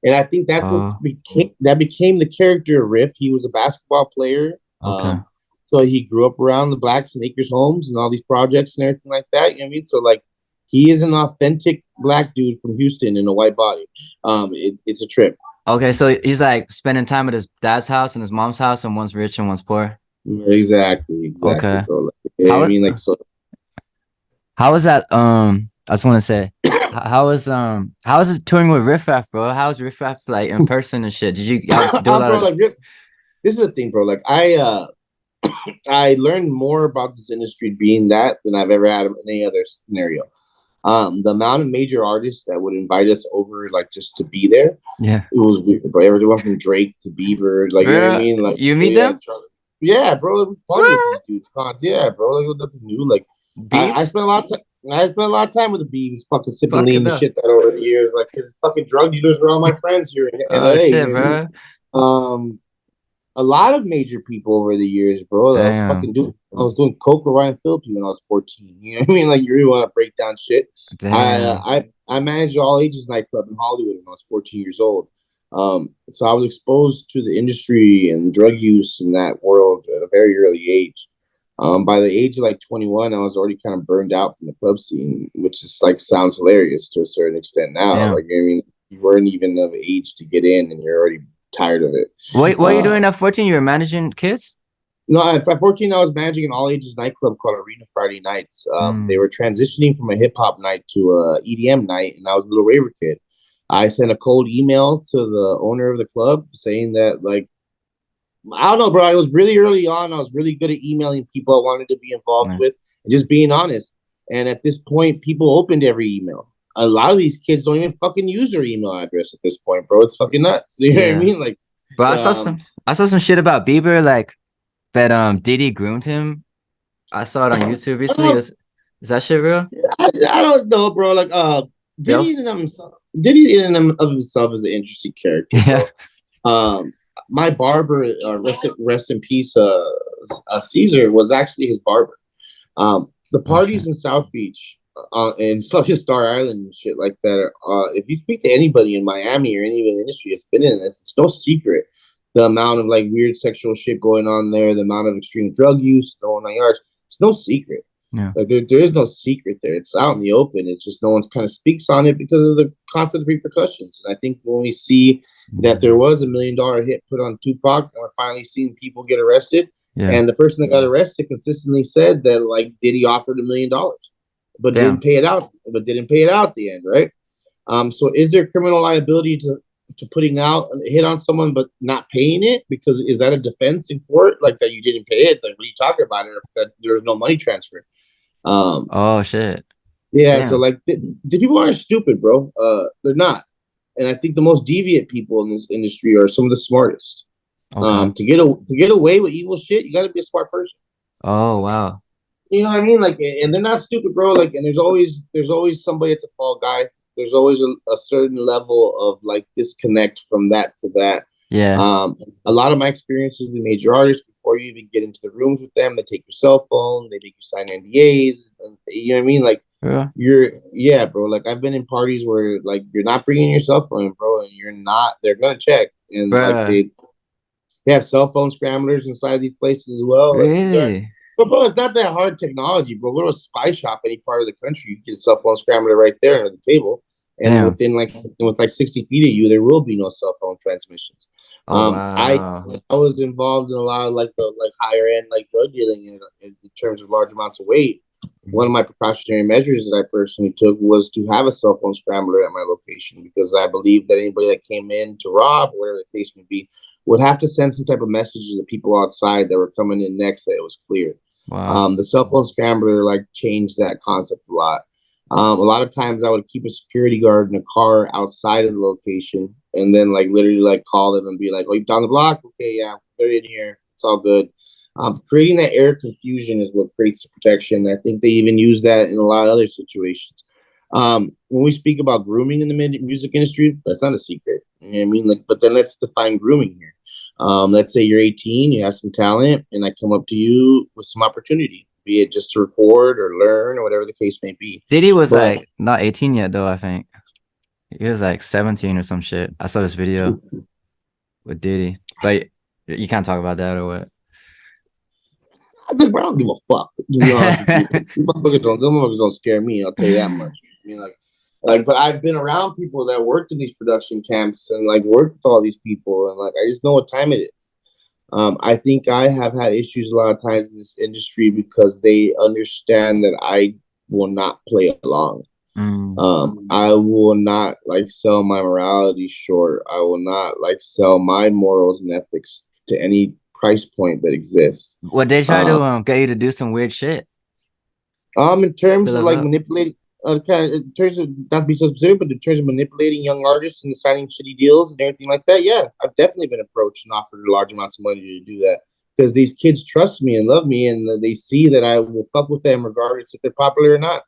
And I think that's what became the character of Riff. He was a basketball player. Okay. So he grew up around the Blacks and Acres homes and all these projects and everything like that. You know what I mean? So like, he is an authentic black dude from Houston in a white body. It's a trip. Okay, so he's like spending time at his dad's house and his mom's house, and one's rich and one's poor. Exactly. Okay. Bro. Like, you know what I mean? Like, so. How was that? I just want to say, how was it touring with Riff Raff, bro? How was Riff Raff like in person and shit? Did you do a lot of? Like, this is the thing, bro. Like, I learned more about this industry being that than I've ever had in any other scenario. The amount of major artists that would invite us over, like just to be there, it was weird. But everyone from Drake to Bieber, like you know what I mean, like you meet them, bro. We party with these dudes, bro. Like nothing new. Like I spent a lot of time. I spent a lot of time with the Beebs, fucking sipping lean and shit that over the years. Like his fucking drug dealers were all my friends here in LA. Shit, bro. A lot of major people over the years, bro. I was doing coke with Ryan Phillips when I was 14. You know what I mean? Like you really want to break down shit. I managed all ages nightclub in Hollywood when I was 14 years old. So I was exposed to the industry and drug use in that world at a very early age. By the age of like 21, I was already kind of burned out from the club scene, which is like sounds hilarious to a certain extent now. Yeah. Like I mean, you weren't even of age to get in, and you're already tired of it. What are you doing at 14? You were managing kids? No, at 14, I was managing an all-ages nightclub called Arena Friday Nights. They were transitioning from a hip-hop night to a EDM night, and I was a little raver kid. I sent a cold email to the owner of the club saying that, like, I don't know, bro. I was really early on. I was really good at emailing people I wanted to be involved with and just being honest. And at this point, people opened every email. A lot of these kids don't even fucking use their email address at this point, bro. It's fucking nuts. You know what I mean? Like, bro, I saw some shit about Bieber, like that Diddy groomed him. I saw it on YouTube recently. Is that shit real? I don't know, bro. Like Diddy in and of himself is an interesting character. Yeah. My barber, rest in peace, Caesar, was actually his barber. The parties in South Beach and fucking Star Island and shit like that. If you speak to anybody in Miami or any of the industry that's been in this, it's no secret the amount of like weird sexual shit going on there, the amount of extreme drug use, the whole 9 yards. It's no secret. Yeah. Like there is no secret there. It's out in the open. It's just no one's kind of speaks on it because of the constant repercussions. And I think when we see that there was $1 million hit put on Tupac, and we're finally seeing people get arrested, Yeah. and the person that got arrested consistently said that like Diddy offered $1 million, but Damn. didn't pay it out. But didn't pay it out at the end, right? So is there criminal liability to putting out a hit on someone but not paying it? Because is that a defense in court, like that you didn't pay it? Like, what are you talking about? That there's no money transfer. Oh shit. Yeah. Damn. So like, the people aren't stupid, bro. They're not. And I think the most deviant people in this industry are some of the smartest. Okay. To get away with evil shit, you got to be a smart person. Oh wow. You know what I mean? Like, and they're not stupid, bro. Like, and there's always somebody that's a fall guy. There's always a certain level of like disconnect from that to that. Yeah. A lot of my experiences with major artists, before you even get into the rooms with them, they take your cell phone, they make you sign NDAs. And, you know what I mean? Like, Yeah. bro. Like, I've been in parties where like you're not bringing your cell phone, bro, and they're gonna check, and like Bruh. they have cell phone scramblers inside these places as well. Like, Really? but bro, it's not that hard technology, bro. Go to a spy shop any part of the country, you get a cell phone scrambler right there under the table, and Damn. with like 60 feet of you, there will be no cell phone transmissions. Oh wow. I was involved in a lot of like the higher end like drug dealing in terms of large amounts of weight. One of my precautionary measures that I personally took was to have a cell phone scrambler at my location, because I believe that anybody that came in to rob, or whatever the case may be, would have to send some type of message to the people outside that were coming in next that it was clear. Wow. The cell phone scrambler like changed that concept a lot. A lot of times I would keep a security guard in a car outside of the location, and then like literally like call them and be like, "Oh, you down the block? Okay, yeah, they're in here. It's all good." Creating that air confusion is what creates the protection. I think they even use that in a lot of other situations. When we speak about grooming in the music industry, that's not a secret. You know what I mean? Like, but then let's define grooming here. Let's say you're 18, you have some talent, and I come up to you with some opportunity, be it just to record or learn or whatever the case may be. Diddy was But like not 18 yet though, I think. He was like 17 or some shit. I saw this video with Diddy. But you can't talk about that or what? I don't give a fuck, to be honest with you. These motherfuckers don't scare me, I'll tell you that much. I mean, but I've been around people that worked in these production camps and like worked with all these people, and like I just know what time it is. I think I have had issues a lot of times in this industry because they understand that I will not play along. I will not like sell my morality short. I will not like sell my morals and ethics to any price point that exists. What they try to get you to do some weird shit. In terms of like Up. manipulating, in terms of not to be so specific, but in terms of manipulating young artists and signing shitty deals and everything like that, yeah, I've definitely been approached and offered large amounts of money to do that, because these kids trust me and love me, and they see that I will fuck with them regardless if they're popular or not.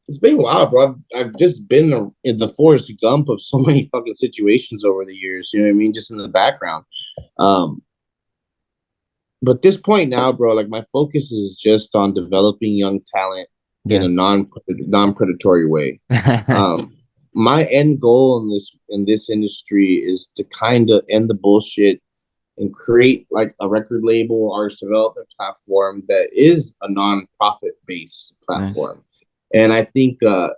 It's been a while, bro. I've just been in the Forrest Gump of so many fucking situations over the years. You know what I mean? Just in the background. But this point now, bro, like my focus is just on developing young talent in a non-predatory way. My end goal in this industry is to kind of end the bullshit and create like a record label, artist development platform that is a non-profit based platform. Nice. And I think a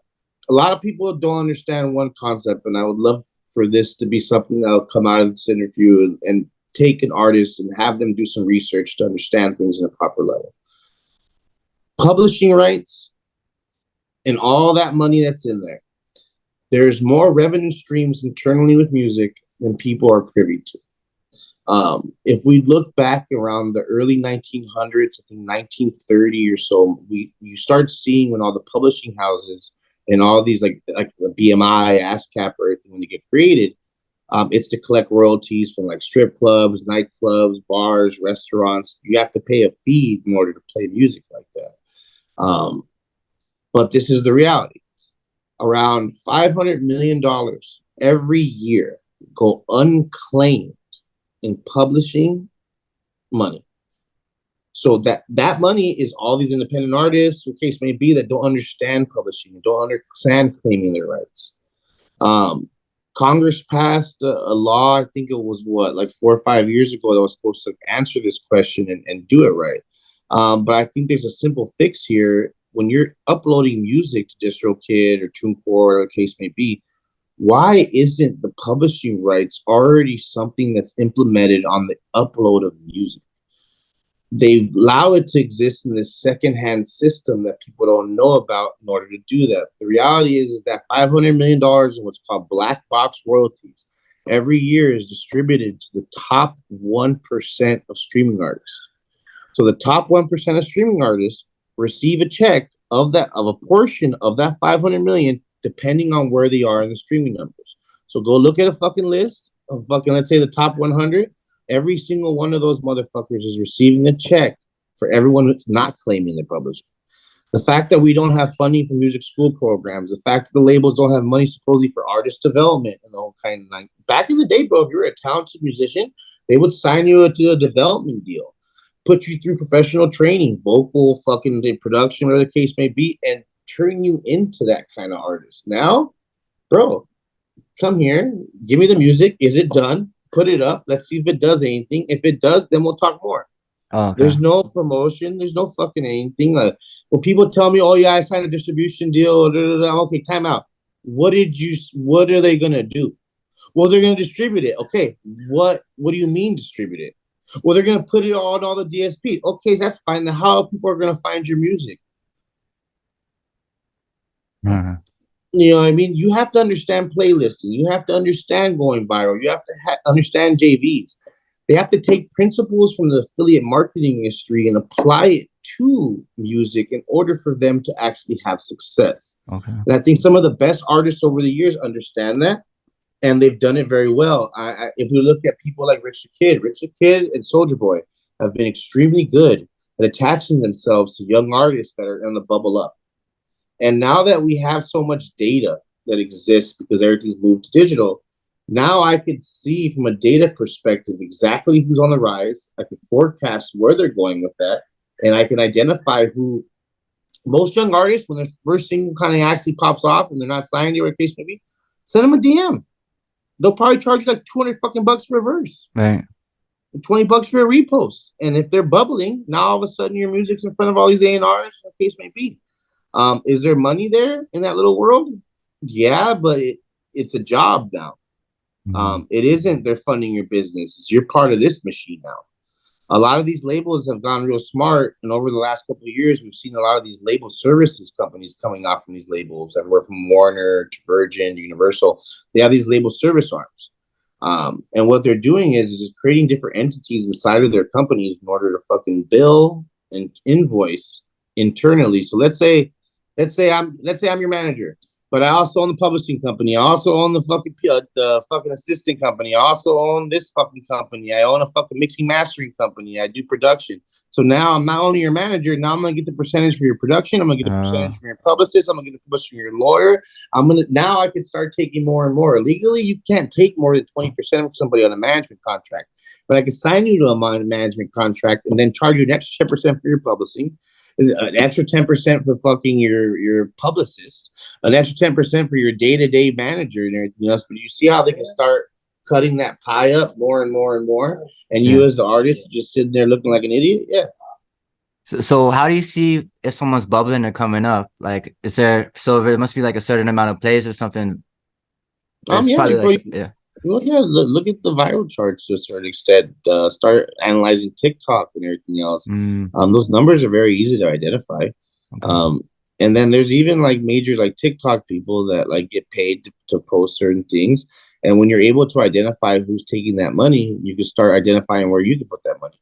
lot of people don't understand one concept, and I would love for this to be something that will come out of this interview and take an artist and have them do some research to understand things in a proper level. Publishing rights and all that money that's in there, there's more revenue streams internally with music than people are privy to. If we look back around the early 1900s, I think 1930 or so, you start seeing when all the publishing houses and all these like the BMI, ASCAP, or everything, when they get created, it's to collect royalties from like strip clubs, nightclubs, bars, restaurants. You have to pay a fee in order to play music like that. But this is the reality. Around $500 million every year go unclaimed in publishing money. So that money is all these independent artists, or case may be, that don't understand publishing, don't understand claiming their rights. Congress passed a law, I think it was like 4 or 5 years ago, that was supposed to answer this question and do it right. But I think there's a simple fix here. When you're uploading music to DistroKid or TuneCore, or the case may be, why isn't the publishing rights already something that's implemented on the upload of music? They allow it to exist in this secondhand system that people don't know about in order to do that. The reality is that $500 million in what's called Blackbox Royalties every year is distributed to the top 1% of streaming artists. So the top 1% of streaming artists receive a check of a portion of that 500 million, depending on where they are in the streaming numbers. So go look at a fucking list of let's say the top 100. Every single one of those motherfuckers is receiving a check for everyone that's not claiming the publisher. The fact that we don't have funding for music school programs, the fact that the labels don't have money supposedly for artist development and all kind of like back in the day, bro, if you were a talented musician, they would sign you to a development deal, put you through professional training, vocal, fucking production, whatever the case may be, and turn you into that kind of artist. Now, bro, come here, give me the music. Is it done? Put it up. Let's see if it does anything. If it does, then we'll talk more. Oh, okay. There's no promotion. There's no fucking anything. When people tell me, "Oh yeah, I signed a distribution deal," okay, time out. What are they gonna do? Well, they're gonna distribute it. Okay, what do you mean distribute it? Well, they're gonna put it on all the DSP. Okay, that's fine. Now, how people are gonna find your music? Mm-hmm. You know what I mean? You have to understand playlisting. You have to understand going viral. You have to understand JVs. They have to take principles from the affiliate marketing industry and apply it to music in order for them to actually have success. Okay. And I think some of the best artists over the years understand that, and they've done it very well. If we look at people like Rich the Kid and Soulja Boy have been extremely good at attaching themselves to young artists that are on the bubble up. And now that we have so much data that exists because everything's moved to digital, now I could see from a data perspective exactly who's on the rise. I can forecast where they're going with that. And I can identify who most young artists, when their first single kind of actually pops off and they're not signed or case maybe, send them a DM. They'll probably charge you like 200 fucking bucks for a verse. Right. 20 bucks for a repost. And if they're bubbling, now all of a sudden your music's in front of all these A&Rs, the case may be. Is there money there in that little world? Yeah, but it's a job now. Mm-hmm. It isn't they're funding your business. You're part of this machine now. A lot of these labels have gone real smart, and over the last couple of years, we've seen a lot of these label services companies coming off from these labels, everywhere from Warner to Virgin to Universal. They have these label service arms. And what they're doing is just creating different entities inside of their companies in order to fucking bill and invoice internally. So let's say I'm your manager, but I also own the publishing company. I also own the fucking assistant company. I also own this fucking company. I own a fucking mixing mastering company. I do production. So now I'm not only your manager. Now I'm gonna get the percentage for your production. I'm gonna get the percentage from your publicist. I'm gonna get the percentage from your lawyer. Now I can start taking more and more. Legally, you can't take more than 20% of somebody on a management contract, but I can sign you to a management contract and then charge you an extra 10% for your publishing, an extra 10% for fucking your publicist, an extra 10% for your day-to-day manager and everything else. But you see how they can start cutting that pie up more and more and more, and you as the artist just sitting there looking like an idiot. Yeah. So how do you see if someone's bubbling or coming up? Like, there must be like a certain amount of plays or something? Well, yeah, look at the viral charts to a certain extent. Start analyzing TikTok and everything else. Those numbers are very easy to identify. Okay. And then there's even like major like TikTok people that like get paid to post certain things. And when you're able to identify who's taking that money, you can start identifying where you can put that money.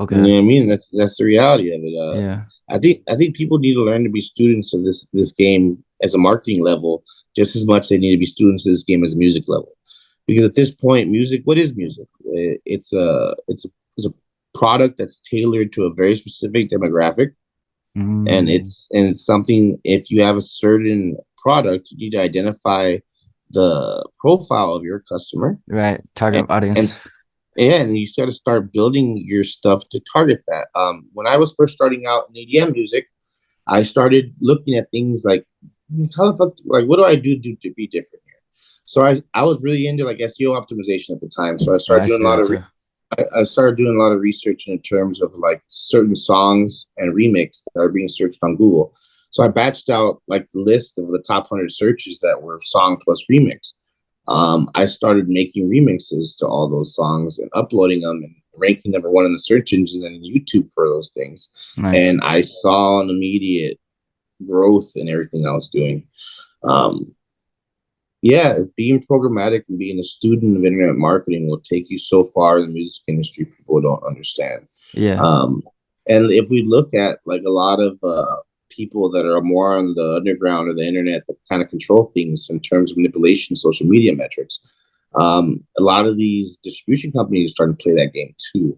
Okay. You know what I mean? That's the reality of it. Yeah. I think people need to learn to be students of this game as a marketing level just as much they need to be students of this game as a music level. Because at this point, music, what is music? It's a product that's tailored to a very specific demographic. And it's something, if you have a certain product, you need to identify the profile of your customer. Right. Target audience. And you got to start building your stuff to target that. When I was first starting out in EDM music, I started looking at things like, how the fuck, like, what do I do to be different here? So I was really into like SEO optimization at the time. So I started doing a lot of I started doing a lot of research in terms of like certain songs and remix that are being searched on Google. So I batched out like the list of the top 100 searches that were song plus remix. I started making remixes to all those songs and uploading them and ranking number one in the search engines and YouTube for those things. Nice. And I saw an immediate growth in everything I was doing. Yeah, being programmatic and being a student of internet marketing will take you so far in the music industry people don't understand. Yeah. And if we look at like a lot of people that are more on the underground or the internet that kind of control things in terms of manipulation, social media metrics, a lot of these distribution companies are starting to play that game too.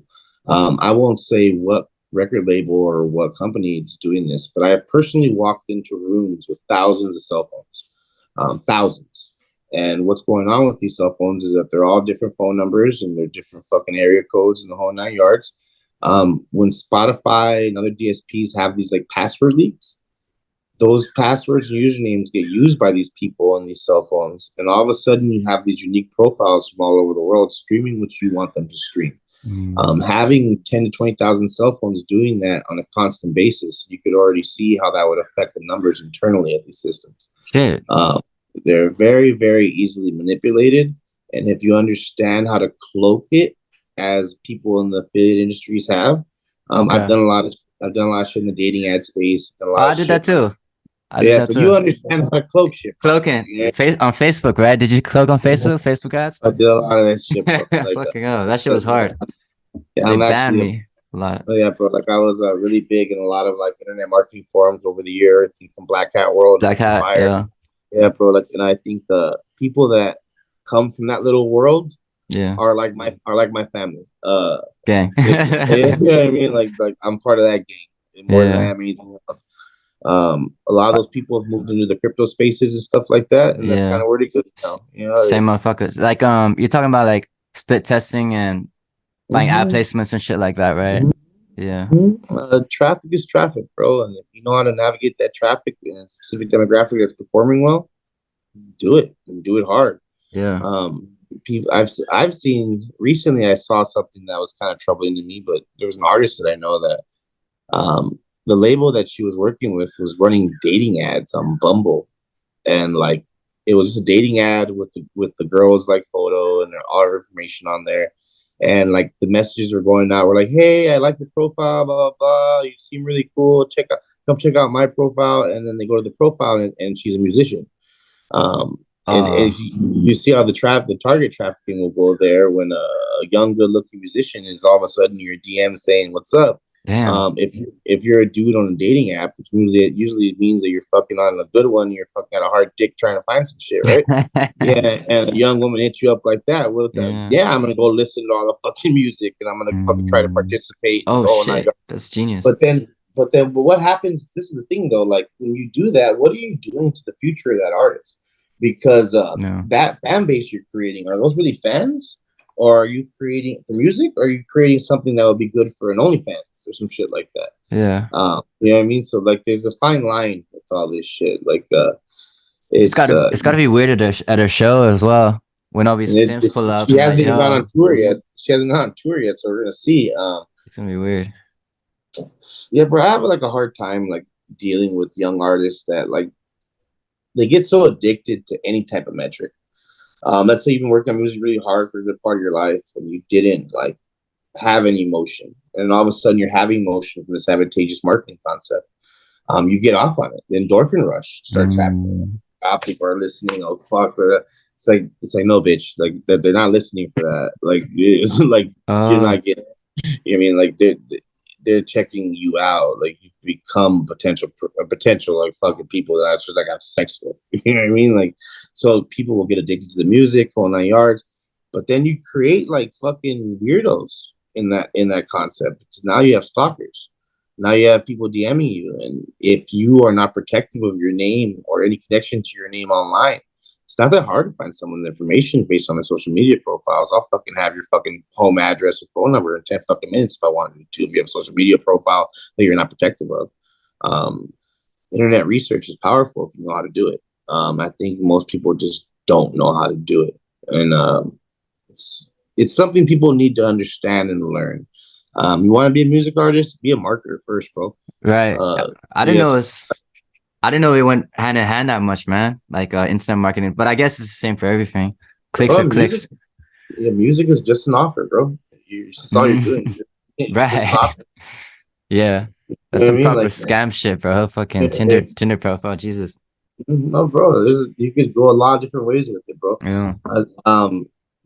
I won't say what record label or what company is doing this, but I have personally walked into rooms with thousands of cell phones, thousands. And what's going on with these cell phones is that they're all different phone numbers and they're different fucking area codes and the whole 9 yards. When Spotify and other DSPs have these like password leaks, those passwords and usernames get used by these people on these cell phones. And all of a sudden you have these unique profiles from all over the world streaming what you want them to stream. Having 10 to 20,000 cell phones doing that on a constant basis, you could already see how that would affect the numbers internally of these systems. Shit. They're very, very easily manipulated. And if you understand how to cloak it, as people in the affiliate industries have, I've done a lot of shit in the dating ad space. I did that too. You understand how to cloak shit. Cloaking on Facebook, right? Did you cloak on Facebook? Facebook ads? I did a lot of that shit, bro. Like, fucking hell, that shit was hard. Yeah, they banned me a lot. Yeah, bro. Like I was really big in a lot of like internet marketing forums over the year. I think from Black Hat World. Black Hat, yeah, bro. Like, and I think the people that come from that little world, are like my family. Gang. Yeah, I mean, like I'm part of that gang more than I am anything else. A lot of those people have moved into the crypto spaces and stuff like that, and that's kind of where it exists now. You know, same motherfuckers. Like you're talking about like split testing and like ad placements and shit like that, right? Yeah. Traffic is traffic, bro, and if you know how to navigate that traffic in a specific demographic that's performing well, do it and do it hard. Yeah. People I've seen recently. I saw something that was kind of troubling to me, but there was an artist that I know that the label that she was working with was running dating ads on Bumble, and like it was just a dating ad with the girl's like photo and all her information on there, and like the messages were going out. We're like, hey, I like the profile, blah blah blah. You seem really cool. Come check out my profile, and then they go to the profile and she's a musician. And as you see how the target trafficking will go there when a young, good-looking musician is all of a sudden your DM saying, "What's up?" Damn. If you're a dude on a dating app, which usually means that you're fucking on a good one, you're fucking at a hard dick trying to find some shit, right? Yeah, and a young woman hits you up like that. Well, I'm gonna go listen to all the fucking music and I'm gonna fucking try to participate. Oh shit, that's genius. But what happens? This is the thing though. Like when you do that, what are you doing to the future of that artist? Because that fan base you're creating, are those really fans? Or are you creating for music? Or are you creating something that would be good for an OnlyFans or some shit like that? Yeah. You know what I mean? So like there's a fine line with all this shit. Like it's gotta be weird at a show as well. When all these Sims pull up. She hasn't even gone on tour yet. So we're gonna see. It's gonna be weird. Yeah, bro. I have like a hard time like dealing with young artists that like they get so addicted to any type of metric. Let's say you've been working on music really hard for a good part of your life and you didn't like have any motion. And all of a sudden you're having motion from this advantageous marketing concept. You get off on it. The endorphin rush starts happening. People are listening. Oh, fuck. It's like, no, bitch. Like, they're not listening for that. Like, you're not getting, you know what I mean? Like, they're checking you out. Like you become a potential like fucking people that I just like have sex with. You know what I mean? Like, so people will get addicted to the music, whole 9 yards. But then you create like fucking weirdos in that concept because now you have stalkers. Now you have people DMing you, and if you are not protective of your name or any connection to your name online, it's not that hard to find someone's information based on their social media profiles. I'll fucking have your fucking home address and phone number in 10 fucking minutes if I wanted to, if you have a social media profile that you're not protective of. Internet research is powerful if you know how to do it. I think most people just don't know how to do it. And it's something people need to understand and learn. You want to be a music artist, be a marketer first, bro. Right. I didn't know it's. I didn't know it went hand in hand that much, man. Like internet marketing, but I guess it's the same for everything. Clicks bro, are clicks. music is just an offer, bro. That's all you're doing. Just an Right. offer. Yeah. You That's know what I some mean? proper Like, scam shit, bro. Fucking Tinder profile. Jesus. no, bro. You could go a lot of different ways with it, bro. Yeah.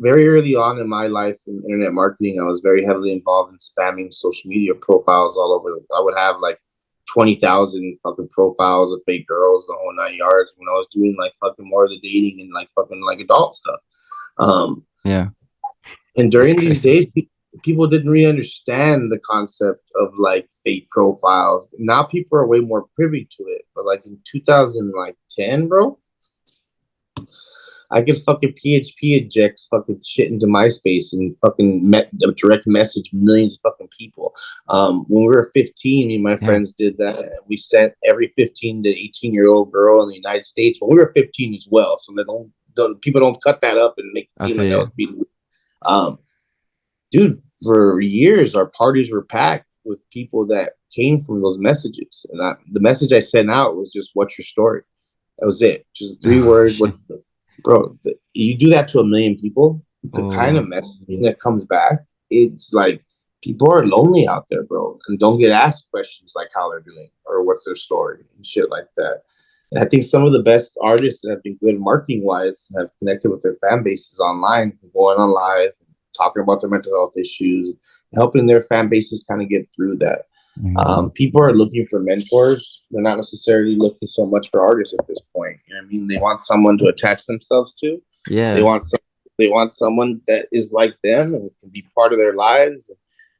Very early on in my life in internet marketing, I was very heavily involved in spamming social media profiles all over. I would have like 20,000 fucking profiles of fake girls, the whole 9 yards. When I was doing like fucking more of the dating and like fucking like adult stuff. Yeah. And That's during these crazy. days, people didn't really understand the concept of like fake profiles. Now people are way more privy to it. But like in 2010, bro, I could fucking PHP inject fucking shit into MySpace and fucking direct message millions of fucking people. When we were 15, me and my Yeah. friends did that. We sent every 15 to 18-year-old girl in the United States when we were 15 as well. So they people don't cut that up and make it I seem feel like I you. was being. Dude, for years our parties were packed with people that came from those messages, and the message I sent out was just, "What's your story?" That was it, just 3 words. Shit. Bro? You do that to a million people, the kind Oh. of messaging that comes back, it's like people are lonely out there, bro, and don't get asked questions like how they're doing or what's their story and shit like that. And I think some of the best artists that have been good marketing wise have connected with their fan bases online, going on live, talking about their mental health issues, helping their fan bases kind of get through that. People are looking for mentors. They're not necessarily looking so much for artists at this point. You know what I mean? They want someone to attach themselves to. They Yeah. want they want someone that is like them and can be part of their lives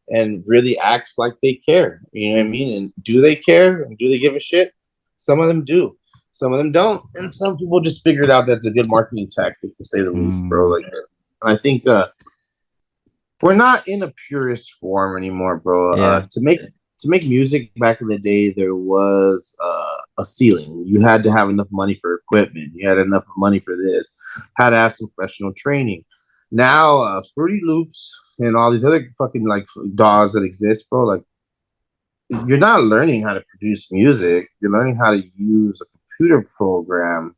and really acts like they care. You know what I mean? And do they care? And do they give a shit? Some of them do. Some of them don't. And some people just figured out that's a good marketing tactic, to say the least, bro. Like, and I think we're not in a purist form anymore, bro. Yeah. To make music back in the day, there was a ceiling. You had to have enough money for equipment. You had enough money for this. Had to have some professional training. Now, Fruity Loops and all these other fucking like DAWs that exist, bro. Like, you're not learning how to produce music. You're learning how to use a computer program,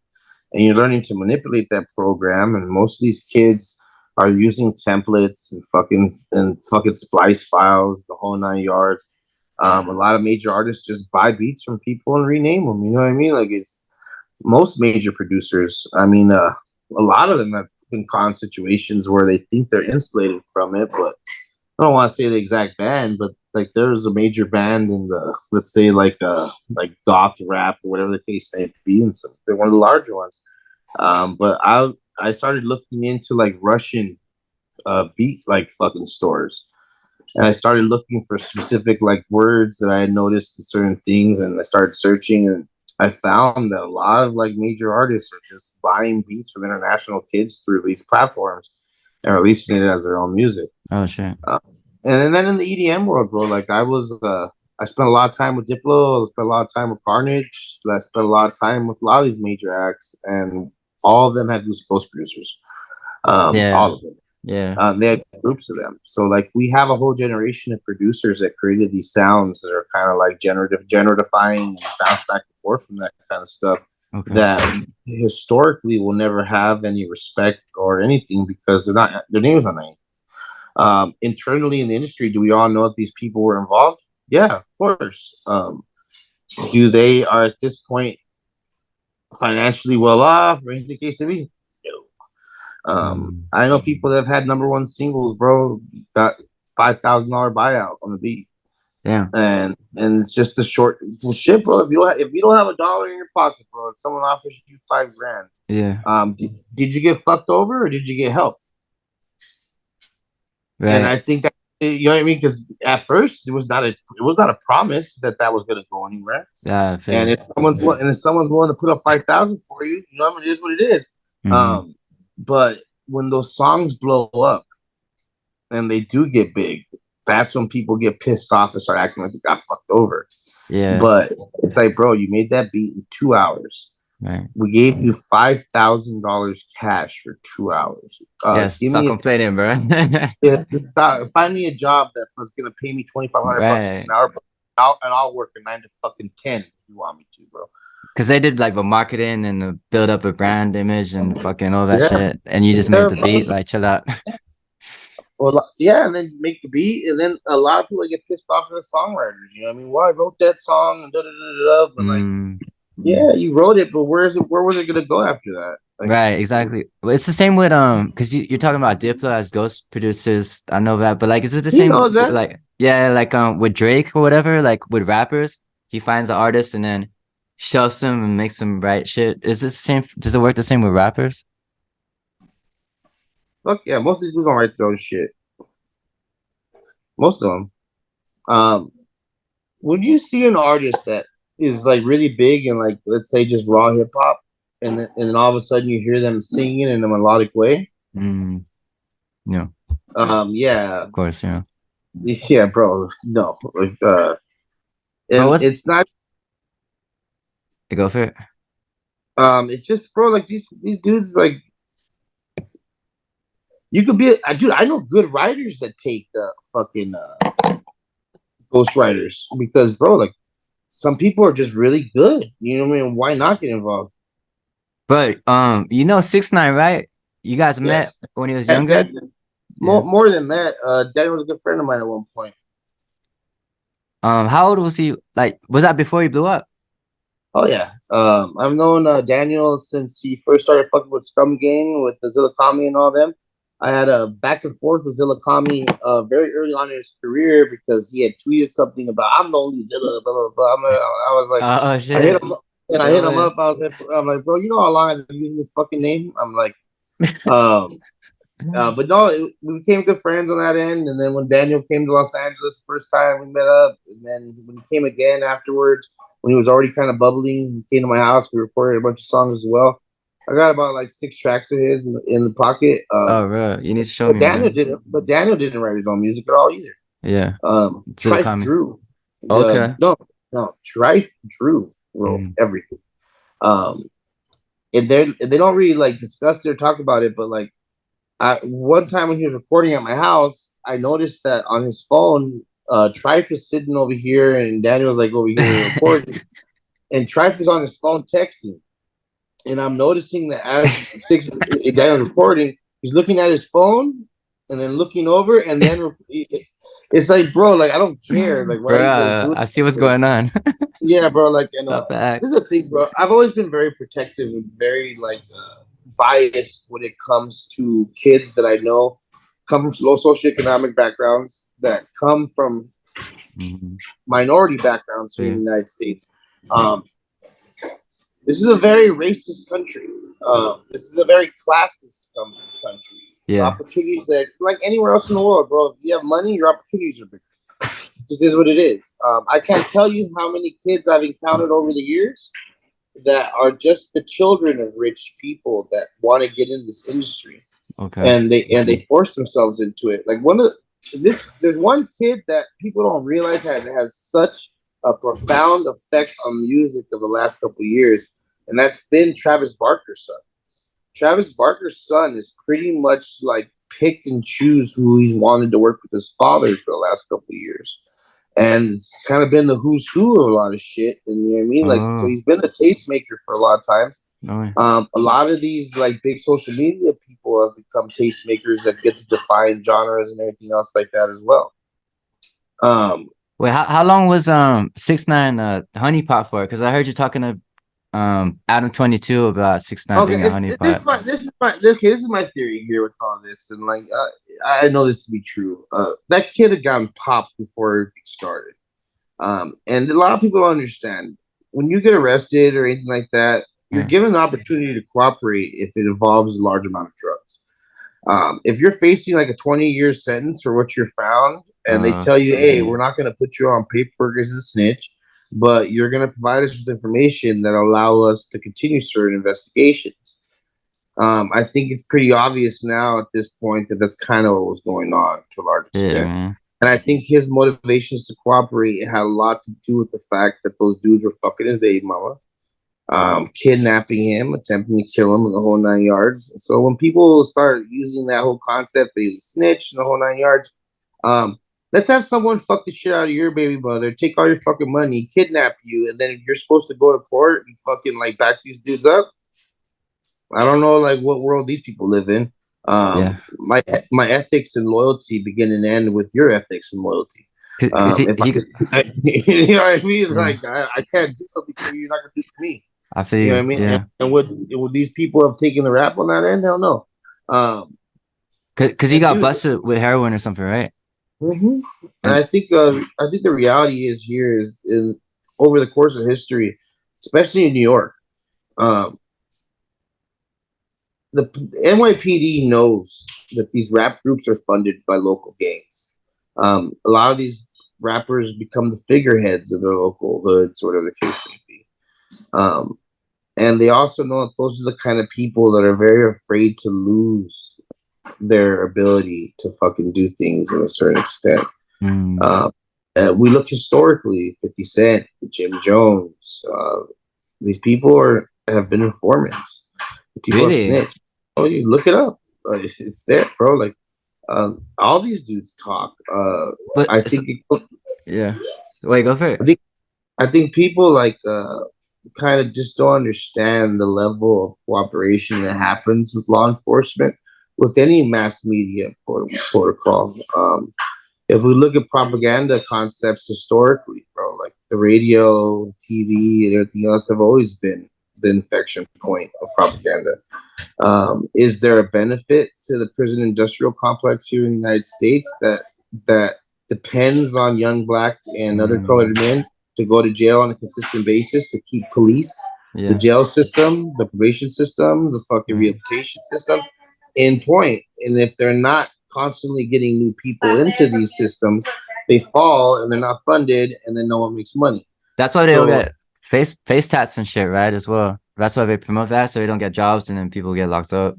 and you're learning to manipulate that program. And most of these kids are using templates and fucking splice files, the whole 9 yards. A lot of major artists just buy beats from people and rename them. You know what I mean? Like, it's most major producers. I mean, a lot of them have been caught in situations where they think they're insulated from it, but I don't want to say the exact band, but like there's a major band in the, let's say like goth rap or whatever the case may be, and so they're one of the larger ones. But I started looking into like Russian beat like fucking stores, and I started looking for specific like words that I had noticed in certain things, and I started searching, and I found that a lot of like major artists are just buying beats from international kids through these platforms and releasing it as their own music. Oh shit. And then in the EDM world, bro, like I spent a lot of time with Diplo, I spent a lot of time with Carnage, I spent a lot of time with a lot of these major acts, and all of them had these ghost producers. Yeah. All of them. Yeah. They had groups of them. So like we have a whole generation of producers that created these sounds that are kind of like generifying and bounce back and forth from that kind of stuff. Okay. That historically will never have any respect or anything because their names on anything. Internally in the industry, do we all know that these people were involved? Yeah, of course. Do they are at this point financially well off or anything the case may be? I know people that have had #1 singles, bro, got $5,000 buyout on the beat. Yeah. And it's just the short shit, bro. If you don't have $1 in your pocket, bro, and someone offers you $5,000, Yeah. did you get fucked over or did you get help? Right. And I think that, you know what I mean, because at first it was not a promise that was going to go anywhere. Yeah. And if someone's willing to put up 5,000 for you, you know what I mean, it is what it is. But when those songs blow up and they do get big, that's when people get pissed off and start acting like they got fucked over. Yeah. But it's like, bro, you made that beat in 2 hours. Right. We gave you $5,000 cash for 2 hours. Yes. Give Stop me complaining, bro. find me a job that's gonna pay me $2,500 an Right. hour, and I'll work a 9 to fucking 10 if you want me to, bro. Because they did like the marketing and the build up a brand image and fucking all that Yeah, shit, and you just made yeah, the bro. beat. Like, chill out. Well, yeah, and then make the beat, and then a lot of people get pissed off at the songwriters. You know what I mean? Well, I wrote that song, and da da da da. But like, yeah, you wrote it, but where is it? Where was it gonna go after that? Like, Right, exactly. Well, it's the same with because you're talking about Diplo as ghost producers. I know that, but like, is it the he same? knows that. Like, yeah, like with Drake or whatever. Like with rappers, he finds an artist and then shelves them and makes them write shit. Is this the same? Does it work the same with rappers? Fuck yeah, most of these dudes don't write their own shit. Most of them. Um, when you see an artist that is like really big and like, let's say, just raw hip hop, and then all of a sudden you hear them singing in a melodic way. Yeah, Yeah, of course, yeah. yeah, bro. No, like, But and what's it's not. go for it? It's just, bro, like these dudes, like, you could be a dude. I know good writers that take fucking ghost writers because, bro, like, some people are just really good. You know what I mean? Why not get involved? But you know 6ix9ine, right? You guys met Yes. when he was That, younger. Yeah. more than that, Daddy was a good friend of mine at one point. How old was he? Like, was that before he blew up? Oh yeah. I've known Daniel since he first started fucking with Scum Gang with the Zillakami and all them. I had a back and forth with Zillakami very early on in his career because he had tweeted something about "I'm the only Zilla," blah blah blah. I was like, Oh I hit shit. him, and I hit him No up. I'm like, bro, you know how long I've been using this fucking name? I'm like, um, way. but no, we became good friends on that end. And then when Daniel came to Los Angeles the first time, we met up. And then when he came again afterwards, when he was already kind of bubbling, he came to my house. We recorded a bunch of songs as well. I got about like 6 tracks of his in the pocket. Oh, bro, you need to show But me, Daniel man. didn't. But Daniel didn't write his own music at all either. Yeah, Trife Zillakami. Drew. Okay. No, Trife Drew wrote Mm. everything. Um, and they don't really like discuss it or talk about it, but like, one time when he was recording at my house, I noticed that on his phone, Trife is sitting over here and Daniel's like over here recording, and Trife is on his phone texting. And I'm noticing that as Daniel's recording, he's looking at his phone and then looking over, and then it's like, bro, like, I don't care. Like, why are you guys Bro, doing I see what's this? going on. Yeah, bro. Like, Stop back. this is a thing, bro. I've always been very protective and very like biased when it comes to kids that I know come from low socioeconomic backgrounds, that come from minority backgrounds here in the United States. This is a very racist country. This is a very classist country. Yeah. Opportunities that, like anywhere else in the world, bro, if you have money, your opportunities are bigger. This is what it is. I can't tell you how many kids I've encountered over the years that are just the children of rich people that want to get into this industry. Okay. And they force themselves into it. Like there's one kid that people don't realize has such a profound effect on music of the last couple of years, and that's been Travis Barker's son. Travis Barker's son is pretty much like picked and choose who he's wanted to work with his father for the last couple of years. And it's kind of been the who's who of a lot of shit. And you know what I mean? Like, so he's been a tastemaker for a lot of times. A lot of these like big social media people have become tastemakers that get to define genres and everything else like that as well. Wait, how long was 6ix9ine Honeypot for? Because I heard you talking to Adam 22 about 6ix9ine being a honeypot. This is my theory here with all this, and like, I know this to be true. That kid had gotten popped before everything started, and a lot of people don't understand when you get arrested or anything like that, you're given the opportunity to cooperate if it involves a large amount of drugs. If you're facing like a 20-year sentence for what you're found, and they tell you, hey, we're not going to put you on paperwork as a snitch, but you're going to provide us with information that allow us to continue certain investigations. I think it's pretty obvious now at this point that that's kind of what was going on to a large extent. And I think his motivations to cooperate had a lot to do with the fact that those dudes were fucking his baby mama. kidnapping him, attempting to kill him in the whole 9 yards. So when people start using that whole concept, they snitch in the whole 9 yards. Let's have someone fuck the shit out of your baby mother, take all your fucking money, kidnap you, and then you're supposed to go to court and fucking like back these dudes up. I don't know like what world these people live in. My ethics and loyalty begin and end with your ethics and loyalty. You know what I mean? Yeah. Like I can't do something for you, you're not gonna do it for me. I feel you know what I mean? Yeah. And would these people have taken the rap on that end? Hell no. Because he got busted with heroin or something, right? Mm-hmm. And I think the reality is here is in over the course of history, especially in New York, the NYPD knows that these rap groups are funded by local gangs. A lot of these rappers become the figureheads of their local hoods, whatever the case may be. And they also know that those are the kind of people that are very afraid to lose their ability to fucking do things in a certain extent. We look historically, 50 Cent, Jim Jones, these people have been informants. People have snitched. Oh, you look it up. It's there, bro. Like all these dudes talk. But I think Wait, go for it. I think people like kind of just don't understand the level of cooperation that happens with law enforcement with any mass media protocol. If we look at propaganda concepts historically, bro, like the radio, TV, and everything else have always been the infection point of propaganda. Is there a benefit to the prison industrial complex here in the United States that depends on young Black and other colored men to go to jail on a consistent basis to keep police, the jail system, the probation system, the fucking rehabilitation systems in point? And if they're not constantly getting new people into these systems, they fall and they're not funded, and then no one makes money. That's why they don't get face tats and shit, right? As well. That's why they promote that, so they don't get jobs and then people get locked up.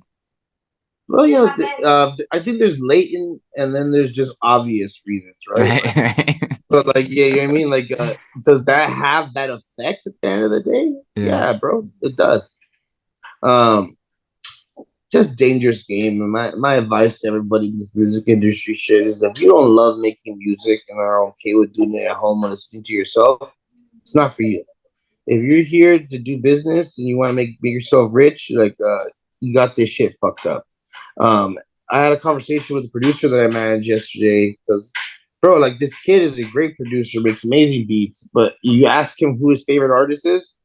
Well, you know, I think there's latent and then there's just obvious reasons, right? Right. But like, yeah, you know what I mean? Like, does that have that effect at the end of the day? Yeah, bro, it does. Just dangerous game. And my advice to everybody in this music industry shit is if you don't love making music and are okay with doing it at home and listening to yourself, it's not for you. If you're here to do business and you want to make yourself rich, like you got this shit fucked up. I had a conversation with the producer that I managed yesterday because, bro, like this kid is a great producer, makes amazing beats, but you ask him who his favorite artist is,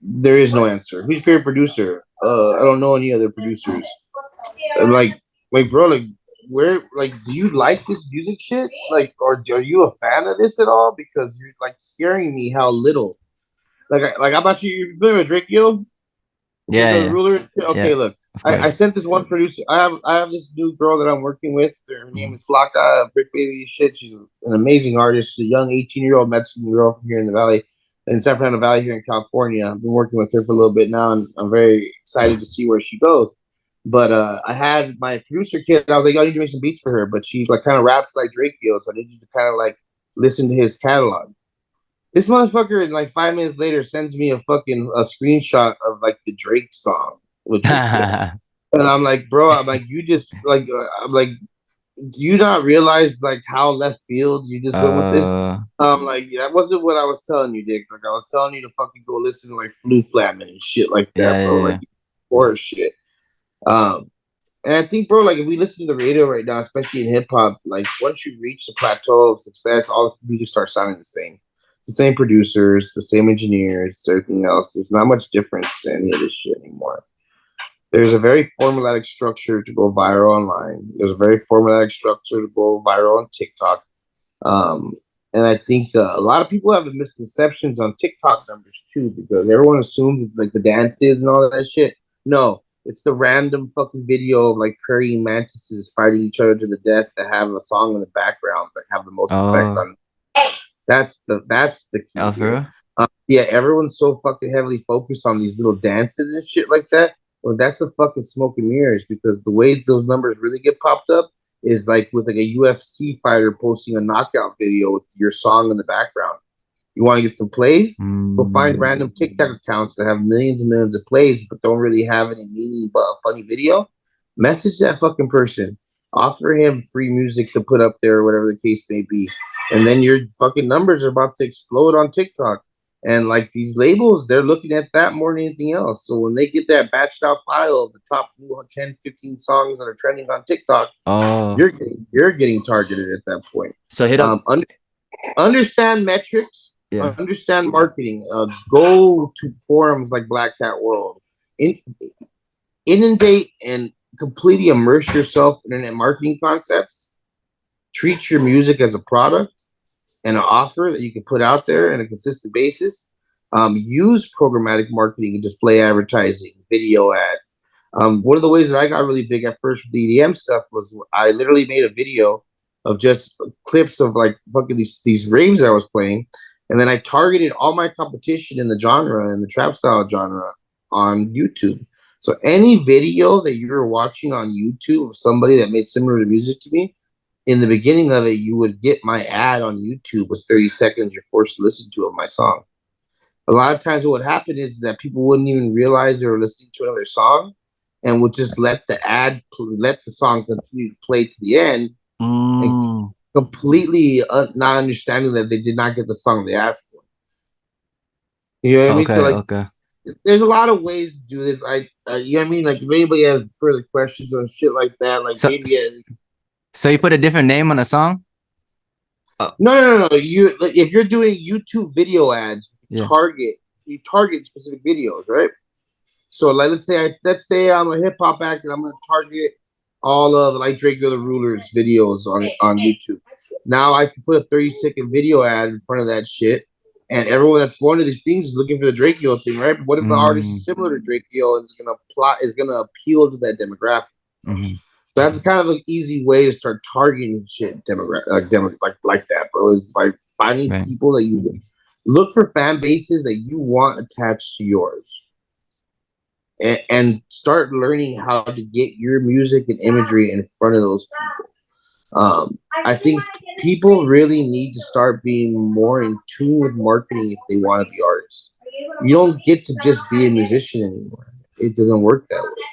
there is no answer. Who's your favorite producer? I don't know any other producers. I'm like, bro, like, where, like, do you like this music shit? Like, or are you a fan of this at all? Because you're like scaring me how little. Like, how about you familiar with Drake, yo? Yeah. Ruler? Okay, look. I sent this one producer. I have this new girl that I'm working with. Her name is Flocka, Brick Baby shit. She's an amazing artist. She's a young 18-year-old Mexican girl from here in the Valley, in San Fernando Valley here in California. I've been working with her for a little bit now, and I'm very excited to see where she goes. But I had my producer kid. I was like, "Yo, I need to make some beats for her," but she like kind of raps like Drake, yo. So I need you to kind of like listen to his catalog. This motherfucker, like 5 minutes later, sends me a screenshot of like the Drake song with Drake. And I'm like, bro, I'm like, you just like, I'm like, do you not realize like how left field you just went with this? Like, that wasn't what I was telling you, Dick. Like, I was telling you to fucking go listen to like Flu Flamin' and shit like that, bro. Like, horror shit. And I think, bro, like if we listen to the radio right now, especially in hip hop, like once you reach the plateau of success, all this music starts sounding the same. It's the same producers, the same engineers, everything else. There's not much difference to any of this shit anymore. There's a very formulaic structure to go viral online. There's a very formulaic structure to go viral on TikTok. And I think a lot of people have misconceptions on TikTok numbers too, because everyone assumes it's like the dances and all that shit. No, it's the random fucking video of like praying mantises fighting each other to the death that have a song in the background that have the most effect on. That's the key. Yeah, everyone's so fucking heavily focused on these little dances and shit like that. Well, that's a fucking smoke and mirrors, because the way those numbers really get popped up is like with like a UFC fighter posting a knockout video with your song in the background. You want to get some plays? Go find Mm. random TikTok accounts that have millions and millions of plays, but don't really have any meaning but a funny video. Message that fucking person. Offer him free music to put up there, or whatever the case may be. And then your fucking numbers are about to explode on TikTok. And like these labels, they're looking at that more than anything else. So when they get that batched out file of the top 10, 15 songs that are trending on TikTok, Oh, you're getting targeted at that point. so hit up. Understand metrics, Yeah. understand marketing. Go to forums like Black Cat World. Inundate and completely immerse yourself in internet marketing concepts. Treat your music as a product and an offer that you can put out there on a consistent basis. Use programmatic marketing and display advertising, video ads. One of the ways that I got really big at first with the EDM stuff was I literally made a video of just clips of like fucking these raves I was playing, and then I targeted all my competition in the genre and the trap style genre on YouTube. So any video that you're watching on YouTube of somebody that made similar music to me, in the beginning of it, you would get my ad on YouTube with 30 seconds you're forced to listen to of my song. A lot of times what would happen is that people wouldn't even realize they were listening to another song and would just let the song continue to play to the end and completely not understanding that they did not get the song they asked for. You know what I mean? So like, there's a lot of ways to do this. You know what I mean? Like if anybody has further questions or shit like that, like so you put a different name on a song? No. If you're doing YouTube video ads, you target specific videos, right? So like let's say I'm a hip hop act and I'm gonna target all of like Drake or the Rulers videos on YouTube. Now I can put a 30-second video ad in front of that shit, and everyone that's going to these things is looking for the Drake Yo thing, right? But what if the artist is similar to Drake Yo and is gonna appeal to that demographic? That's kind of an easy way to start targeting shit like that, bro. Is by finding people that you look for fan bases that you want attached to yours, and start learning how to get your music and imagery in front of those people. I think people really need to start being more in tune with marketing if they want to be artists. You don't get to just be a musician anymore. It doesn't work that way.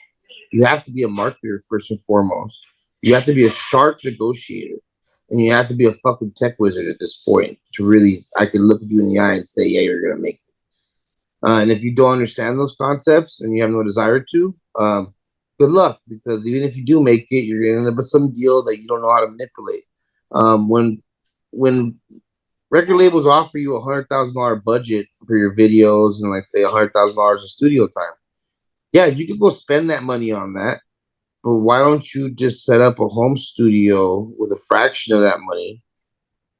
You have to be a marketer first and foremost. You have to be a sharp negotiator, and you have to be a fucking tech wizard at this point to really. I can look at you in the eye and say, "Yeah, you're gonna make it." And if you don't understand those concepts and you have no desire to, good luck, because even if you do make it, you're gonna end up with some deal that you don't know how to manipulate. When record labels offer you $100,000 budget for your videos and like say $100,000 of studio time. Yeah, you can go spend that money on that, but why don't you just set up a home studio with a fraction of that money,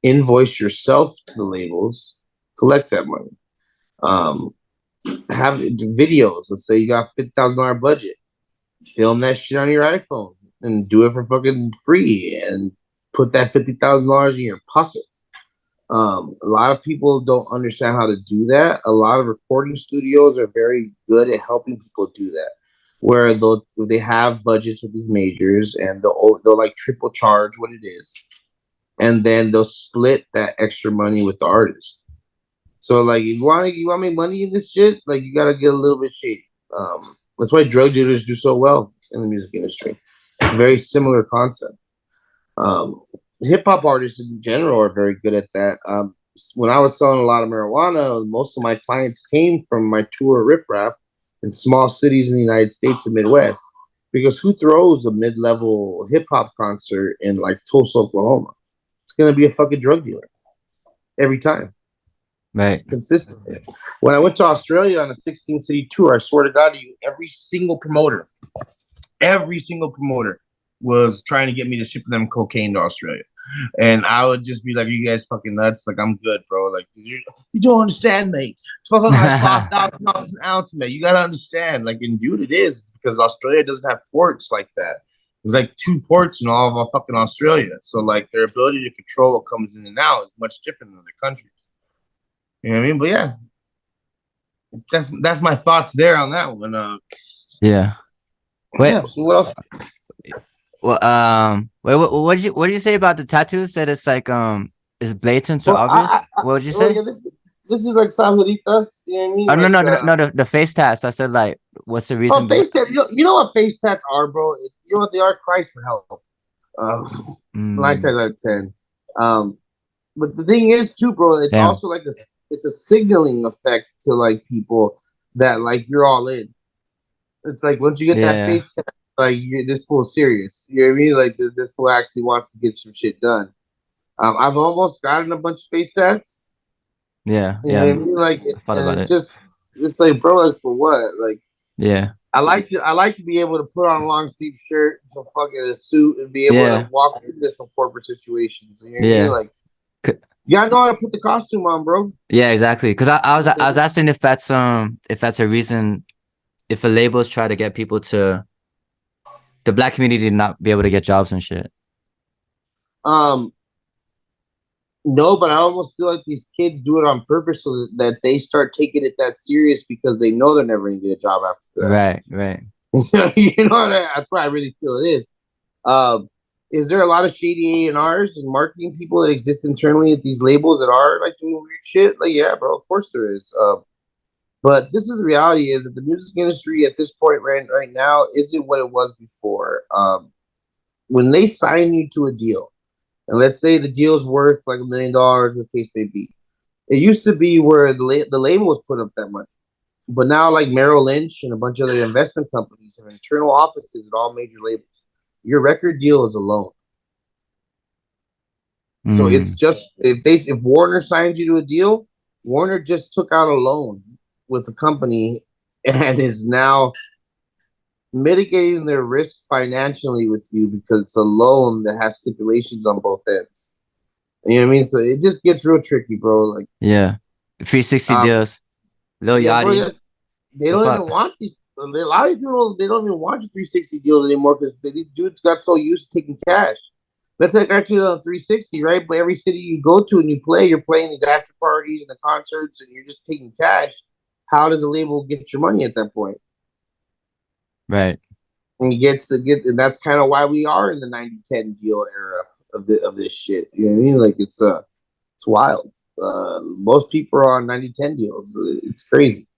invoice yourself to the labels, collect that money, have videos. Let's say you got $50,000 budget, film that shit on your iPhone and do it for fucking free, and put that $50,000 in your pocket. A lot of people don't understand how to do that. A lot of recording studios are very good at helping people do that, where they have budgets with these majors and they'll like triple charge what it is, and then they'll split that extra money with the artist. So like, if you want to make money in this shit, like you gotta get a little bit shady. That's why drug dealers do so well in the music industry. It's a very similar concept. Hip hop artists in general are very good at that. When I was selling a lot of marijuana, most of my clients came from my tour Riff Raff in small cities in the United States and Midwest. Because who throws a mid-level hip hop concert in like Tulsa, Oklahoma? It's gonna be a fucking drug dealer every time, right? Consistently. When I went to Australia on a 16-city tour, I swear to God to you, every single promoter was trying to get me to ship them cocaine to Australia. And I would just be like, "Are you guys fucking nuts? Like, I'm good, bro. Like, you don't understand, mate. It's fucking like $5,000 an ounce, mate. You gotta understand." Like, and dude, it is because Australia doesn't have ports like that. There's like 2 ports in all of fucking Australia. So like their ability to control what comes in and out is much different than other countries. You know what I mean? But yeah, that's my thoughts there on that one. Yeah. Wait. Yeah, so what else? Well, wait, what did you say about the tattoos? Said it's like it's blatant or obvious. What would you say? Yeah, this is like Saluditas, you know what I mean? Oh, Like, no, the face tats. I said, like, what's the reason? face tats. You know what face tats are, bro? You know what they are? Cries for help. 9 times out of 10. But the thing is, too, bro, it's Damn. also like it's a signaling effect to like people that like you're all in. It's like once you get that face tat, like this fool serious. You know what I mean? Like this fool actually wants to get some shit done. I've almost gotten a bunch of face tats. Yeah, You know what I mean? Like, I thought about it. It's like, bro, like for what? Like, yeah. I like to be able to put on a long sleeve shirt, some fucking suit, and be able to walk into some corporate situations. You know what I mean? Like, you gotta know how to put the costume on, bro. Yeah, exactly. Because I was asking if that's a reason, if a labels try to get people to the black community to not be able to get jobs and shit. No, but I almost feel like these kids do it on purpose so that they start taking it that serious because they know they're never gonna get a job after that. Right. You know that's what I really feel it is. Is there a lot of shady A&Rs and marketing people that exist internally at these labels that are like doing weird shit? Like, yeah, bro, of course there is. But this is the reality: is that the music industry at this point right now isn't what it was before. When they sign you to a deal, and let's say the deal's worth like $1 million, what the case may be. It used to be where the label was put up that money. But now, like Merrill Lynch and a bunch of other investment companies have internal offices at all major labels. Your record deal is a loan. So it's just if Warner signs you to a deal, Warner just took out a loan with the company and is now mitigating their risk financially with you because it's a loan that has stipulations on both ends. You know what I mean? So it just gets real tricky, bro. Like, yeah, 360 deals, Lil yeah, Yachty. bro, they don't even want these. A lot of people they don't even want your 360 deals anymore because these dudes got so used to taking cash. That's like actually on 360, right? But every city you go to and you play, you're playing these after parties and the concerts, and you're just taking cash. How does a label get your money at that point? Right. And and that's kind of why we are in the 90-10 deal era of this shit. You know what I mean? Like it's wild. Most people are on 90-10 deals. It's crazy.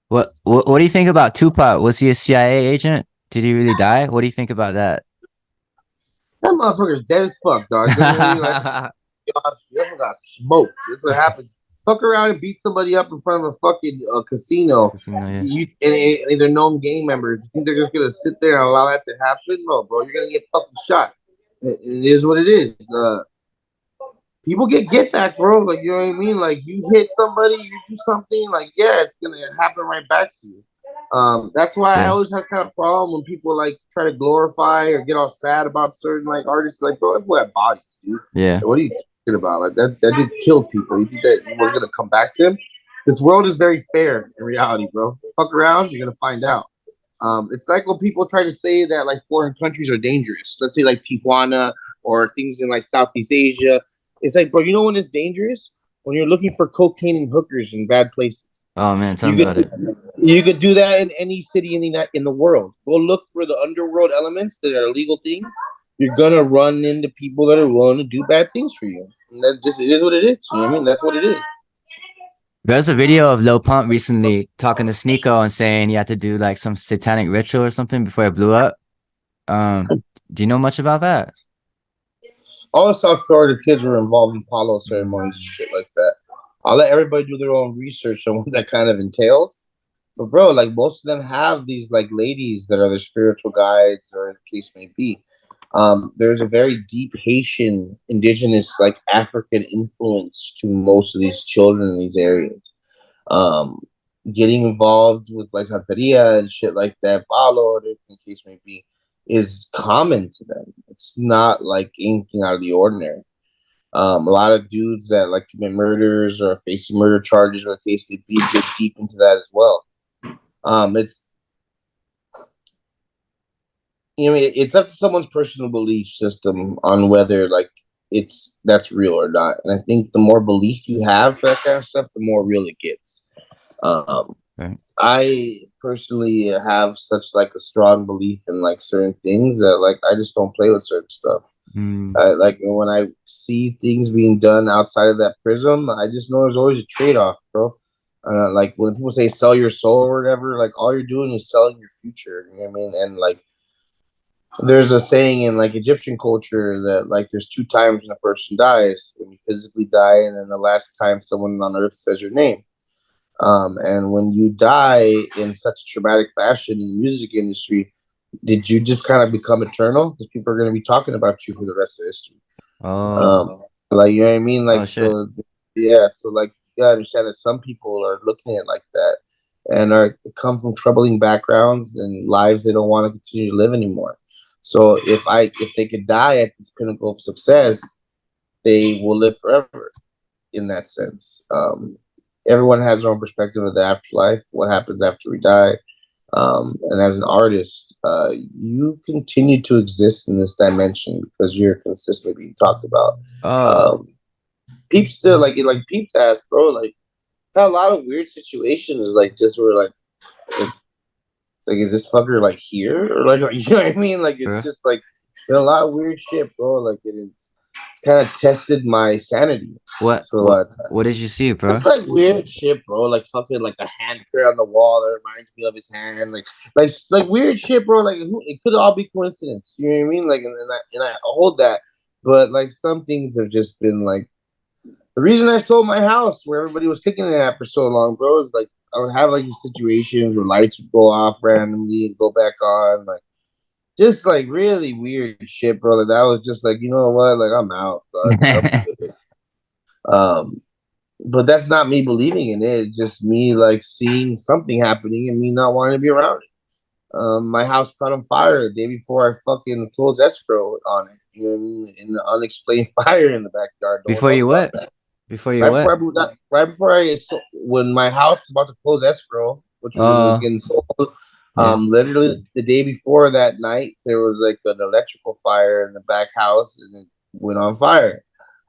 What do you think about Tupac? Was he a CIA agent? Did he really die? What do you think about that? That motherfucker's dead as fuck, dog. You know what I mean? Like, you got smoked. That's what happens. Fuck around and beat somebody up in front of a fucking casino. And they're known gang members. You think they're just gonna sit there and allow that to happen? No, bro. You're gonna get fucking shot. It is what it is. People get back, bro. Like, you know what I mean? Like, you hit somebody, you do something, like, yeah, it's gonna happen right back to you. That's why I always have kind of problem when people like try to glorify or get all sad about certain like artists. Like, bro, people have bodies, dude. Yeah. What are you talking about? Like that dude killed people. You think that he was gonna come back to him? This world is very fair in reality, bro. Fuck around, you're gonna find out. It's like when people try to say that like foreign countries are dangerous. Let's say like Tijuana or things in like Southeast Asia. It's like, bro, you know when it's dangerous? When you're looking for cocaine and hookers in bad places. Oh man, tell me about it. You could do that in any city in the world. Go look for the underworld elements that are illegal things. You're gonna run into people that are willing to do bad things for you. And that just it is what it is. You know what I mean? That's what it is. There's a video of Lil Pump recently talking to Sneeko and saying he had to do like some satanic ritual or something before it blew up. Do you know much about that? All the South Florida kids were involved in Palo ceremonies and shit like that. I'll let everybody do their own research on what that kind of entails. But bro, like most of them have these like ladies that are their spiritual guides or the case may be. There's a very deep Haitian, indigenous, like African influence to most of these children in these areas. Getting involved with like Santeria and shit like that, Palo, or the case may be, is common to them. It's not like anything out of the ordinary. A lot of dudes that like commit murders or facing murder charges, or the case may be, get deep into that as well. It's it's up to someone's personal belief system on whether like that's real or not. And I think the more belief you have for that kind of stuff, the more real it gets. Right. I personally have such like a strong belief in like certain things that like I just don't play with certain stuff. Mm. Like when I see things being done outside of that prism, I just know there's always a trade-off, bro. Like when people say sell your soul or whatever, like all you're doing is selling your future. You know what I mean? And like there's a saying in like Egyptian culture that like there's 2 times when a person dies: when you physically die, and then the last time someone on earth says your name. And when you die in such a traumatic fashion in the music industry, did you just kind of become eternal? Because people are going to be talking about you for the rest of history. Oh. Like, you know what I mean? Like, Oh shit. so yeah, so like you gotta understand that some people are looking at it like that and are come from troubling backgrounds and lives they don't want to continue to live anymore. So if they could die at this pinnacle of success, they will live forever in that sense. Everyone has their own perspective of the afterlife, what happens after we die. And as an artist, you continue to exist in this dimension because you're consistently being talked about. Oh. Um, Peep still like Peep's ass, bro. Like had a lot of weird situations, like just where it's like, is this fucker like here or like you know what I mean? Like it's just like there's a lot of weird shit, bro. Like it's kind of tested my sanity. What So a what lot of times. what did you see, bro? It's like weird shit, bro. Like fucking like a hand print on the wall that reminds me of his hand. Like weird shit, bro. Like it could all be coincidence. You know what I mean? Like and I hold that, but like some things have just been like the reason I sold my house where everybody was kicking it at for so long, bro. Is like I would have like these situations where lights would go off randomly and go back on, like just like really weird shit, bro. Like I was just like, you know what? Like I'm out, dog. Like, I'm good. Um, but that's not me believing in it. It's just me like seeing something happening and me not wanting to be around it. My house caught on fire the day before I fucking closed escrow on it. You know what I mean? An unexplained fire in the backyard. No one Before knows you about what? that. Before you what? Right before when my house was about to close escrow, which was when it was getting sold. Yeah. Literally the day before that night, there was like an electrical fire in the back house, and it went on fire.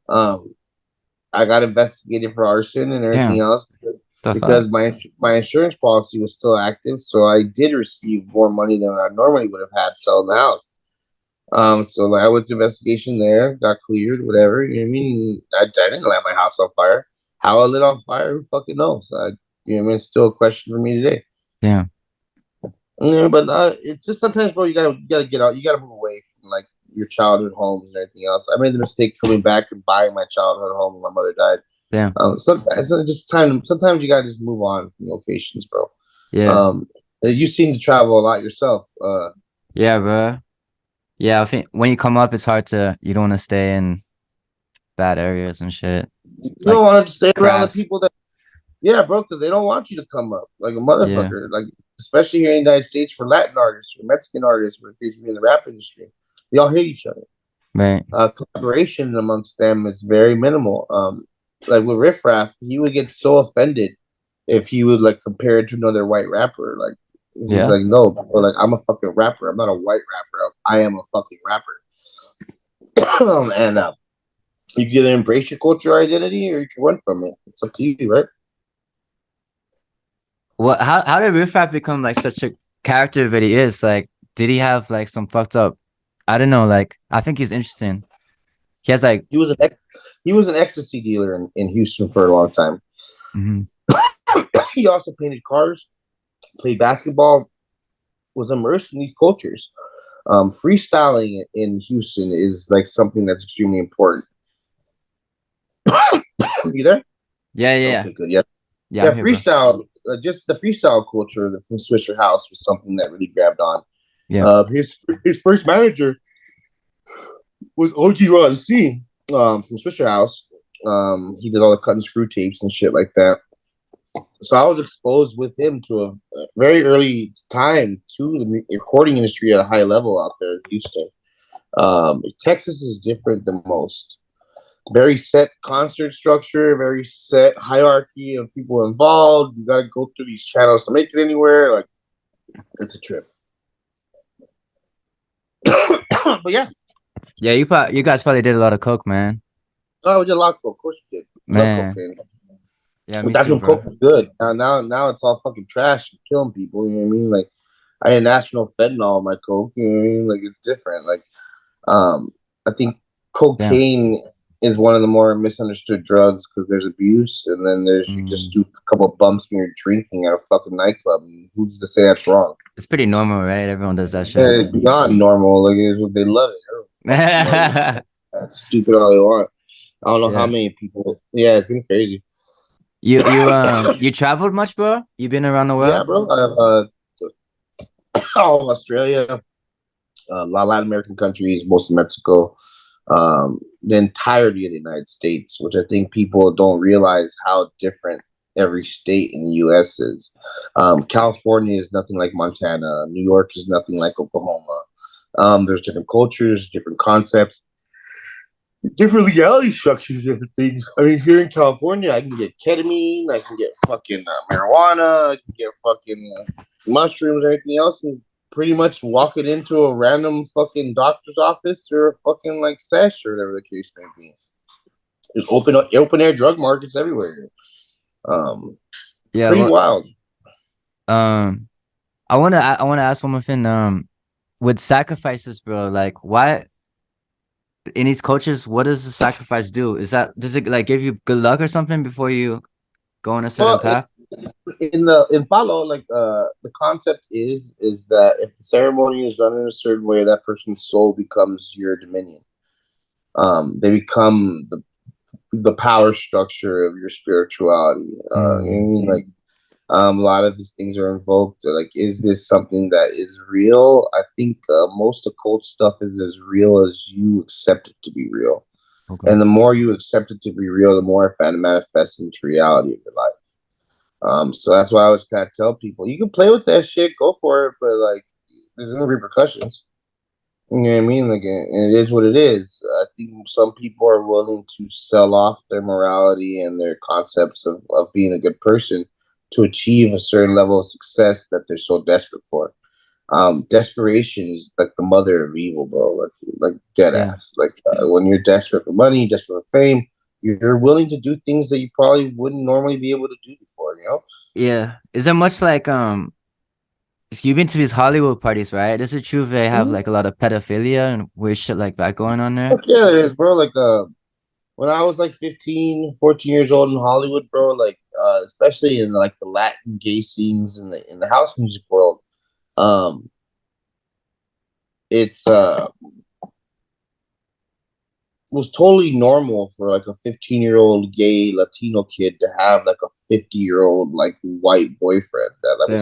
Um, I got investigated for arson and everything Damn. else The fuck? because my insurance policy was still active, so I did receive more money than I normally would have had selling the house. So like I went to investigation there, got cleared, whatever. You know what I mean? I didn't light my house on fire. How I lit on fire, who fucking knows? You know what I mean? It's still a question for me today. Damn. Yeah, but it's just sometimes, bro. You gotta get out. You gotta move away from like your childhood homes and everything else. I made the mistake coming back and buying my childhood home when my mother died. Damn. Sometimes it's just time. Sometimes you gotta just move on from locations, bro. Yeah. You seem to travel a lot yourself. Yeah, bro. Yeah, I think when you come up, it's hard to. You don't want to stay in bad areas and shit. You Like don't want to stay around the crabs. people that, yeah, bro, because they don't want you to come up like a Yeah. motherfucker. Like especially here in the United States for Latin artists, for Mexican artists, for basically in the rap industry, they all hate each other. Right. Collaboration amongst them is very minimal. Like with Riff Raff, he would get so offended if he would like compare it to another white rapper. Like he's Yeah. like, no, bro, like I'm a fucking rapper. I'm not a white rapper. I am a fucking rapper. And you can either embrace your cultural identity or you can run from it. It's up to you, right? What? How did Riff Raff become like such a character that he is? Like, did he have like some fucked up? I don't know. Like, I think he's interesting. He has like. He was an ecstasy dealer in Houston for a long time. Mhm. He also painted cars, played basketball, was immersed in these cultures. Freestyling in Houston is like something that's extremely important. You there? Yeah. Yeah. Okay, good. Yeah, Yeah. yeah. I'm here, bro. Freestyle, just the freestyle culture from Swisher House was something that really grabbed on. Yeah. His first manager was OG Raw C from Swisher House. He did all the cut and screw tapes and shit like that. So I was exposed with him to a very early time to the recording industry at a high level out there in Houston. Texas is different than most. Very set concert structure, very set hierarchy of people involved. You got to go through these channels to make it anywhere. Like, it's a trip. But yeah. Yeah. You guys probably did a lot of coke, man. Oh, we did a lot of coke. Of course we did. Love Man. cocaine. Yeah. But Me that's too, when bro. coke was good. Now it's all fucking trash and killing people. You know what I mean? Like, I had national fentanyl in my coke. You know what I mean? Like, it's different. Like, I think Damn. cocaine is one of the more misunderstood drugs because there's abuse, and then there's you just do a couple of bumps when you're drinking at a fucking nightclub. And who's to say that's wrong? It's pretty normal, right? Everyone does that shit. It's beyond normal. Like it's what they love it. That's stupid all they want. I don't know how Yeah. many people. Yeah, it's been crazy. You traveled much, bro? You been around the Yeah, world? bro. I have all of Australia, a lot of Latin American countries, most of Mexico, the entirety of the United States, which I think people don't realize how different every state in the U.S. is. California is nothing like Montana. New York is nothing like Oklahoma. There's different cultures, different concepts, different legality structures, different things. I mean, here in California, I can get ketamine, I can get fucking marijuana, I can get fucking mushrooms or anything else, and pretty much walk it into a random fucking doctor's office or a fucking like sesh or whatever the case may be. There's open air drug markets everywhere. Yeah, Pretty wild. I wanna ask one more thing. With sacrifices, bro, like why in these cultures, what does the sacrifice do? Does it like give you good luck or something before you go on a certain path? In Palo, like the concept is that if the ceremony is done in a certain way, that person's soul becomes your dominion. They become the power structure of your spirituality. You know what I mean? Like a lot of these things are invoked. Like, is this something that is real? I think most occult stuff is as real as you accept it to be real. Okay. And the more you accept it to be real, the more it manifests into reality of your life. So that's why I always kind of tell people, you can play with that shit, go for it, but like, there's no repercussions. You know what I mean? Like, and it is what it is. I think some people are willing to sell off their morality and their concepts of being a good person to achieve a certain level of success that they're so desperate for. Desperation is like the mother of evil, bro. Like dead ass. Like when you're desperate for money, desperate for fame, you're willing to do things that you probably wouldn't normally be able to do before. You know? Yeah. Is there much like you've been to these Hollywood parties, right? Is it true they have like a lot of pedophilia and weird shit like that going on there? Yeah, there is, bro. Like when I was like 15, 14 years old in Hollywood, bro, like especially in like the Latin gay scenes in the house music world, it's was totally normal for like a 15-year-old gay Latino kid to have like a 50-year-old like white boyfriend that was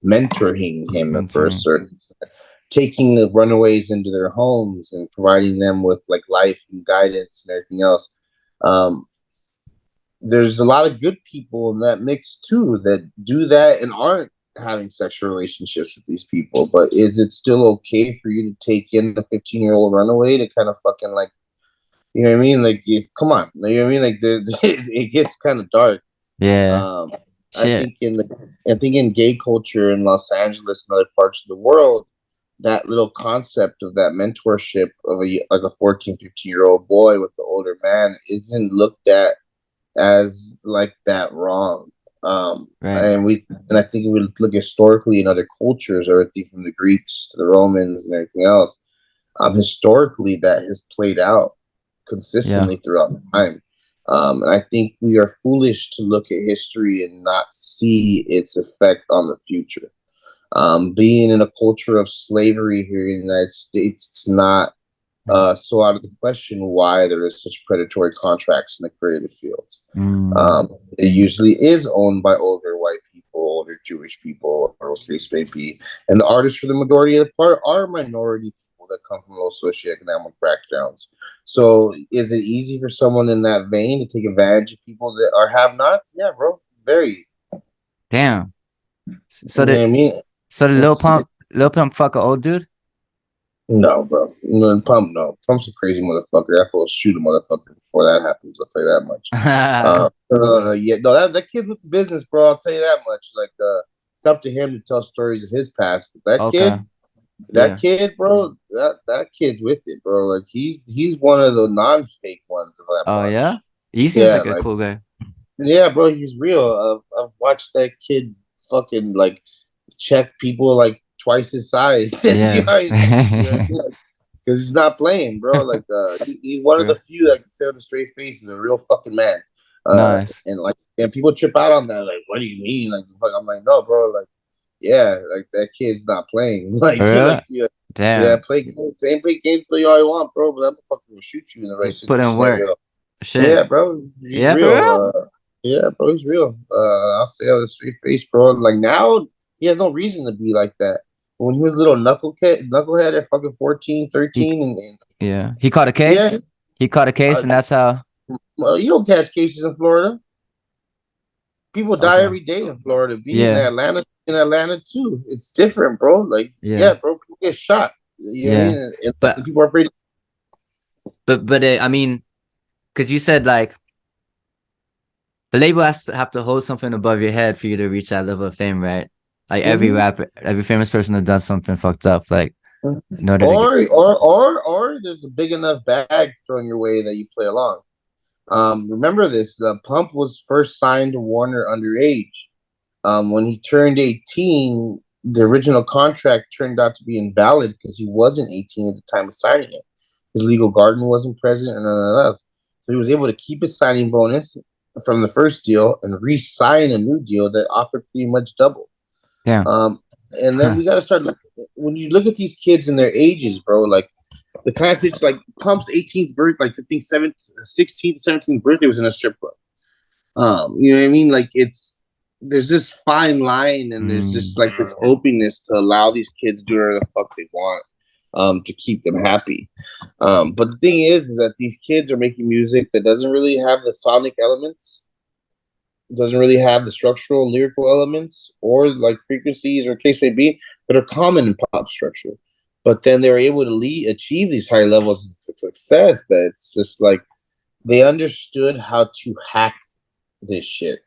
mentoring him for a certain extent, taking the runaways into their homes and providing them with like life and guidance and everything else. There's a lot of good people in that mix too that do that and aren't having sexual relationships with these people. But is it still okay for you to take in a 15-year-old runaway to kind of fucking like, you know what I mean? Like, come on, you know what I mean? Like, it gets kind of dark. Yeah. I think in gay culture in Los Angeles and other parts of the world, that little concept of that mentorship of a 14, 15-year-old boy with the older man isn't looked at as like that wrong. And I think we look historically in other cultures, or everything from the Greeks to the Romans and everything else. Historically, that has played out consistently throughout time. And I think we are foolish to look at history and not see its effect on the future. Being in a culture of slavery here in the United States, it's not so out of the question why there is such predatory contracts in the creative fields. It usually is owned by older white people, older Jewish people, or what case may be. And the artists, for the majority of the part, are minority people that come from low socioeconomic backgrounds. So is it easy for someone in that vein to take advantage of people that are have-nots? Yeah, bro. Very. Damn. So you know what I mean? So the Lil Pump fuck a old dude? No, bro. No, Pump, no. Pump's a crazy motherfucker. That will shoot a motherfucker before that happens. I'll tell you that much. Yeah, no, that kid's with the business, bro. I'll tell you that much. Like, it's up to him to tell stories of his past. But that kid, bro, that kid's with it, bro. Like, he's one of the non-fake ones of that bunch. Oh, yeah? He seems like a cool guy. Yeah, bro, he's real. I've watched that kid fucking, like, check people, like, twice his size. Because because he's not playing, bro. Like, he's one of the few that can say with a straight face is a real fucking man. Nice. And like, and people trip out on that. Like, what do you mean? Like, I'm like, no, bro. Like, yeah, like that kid's not playing. Like, Really? yeah, Damn. yeah, play games till you all you want, bro. But I'm fucking gonna shoot you in the right Put in work. scenario. Shit. Yeah, bro. He's Yeah, real. for real? Yeah, bro, he's real. I'll say with a straight face, bro. Like now, he has no reason to be like that. When he was a little knucklehead at fucking 14, 13, and he caught a case. yeah, He caught a case, and that's how. well, you don't catch cases in Florida. People die every day in Florida. In Atlanta too. It's different, bro. Like, yeah, bro, people get shot. You know what I mean? But people are afraid. But I mean, because you said like the label has to have to hold something above your head for you to reach that level of fame, right? Like every rapper, every famous person that does something fucked up, like in order or there's a big enough bag thrown your way that you play along. Remember this: the Pump was first signed to Warner underage. When he turned 18, the original contract turned out to be invalid because he wasn't 18 at the time of signing it. His legal guardian wasn't present, and none of that. So he was able to keep his signing bonus from the first deal and re-sign a new deal that offered pretty much double. Yeah. And then we got to start when you look at these kids and their ages, bro. Like the passage, like Pump's 18th birthday, like 15th, 16th, 17th birthday was in a strip club. You know what I mean? Like there's this fine line, and there's just like this openness to allow these kids to do whatever the fuck they want, to keep them happy. But the thing is that these kids are making music that doesn't really have the sonic elements, doesn't really have the structural lyrical elements or like frequencies or case may be that are common in pop structure. But then they're able to achieve these high levels of success that it's just like they understood how to hack this shit.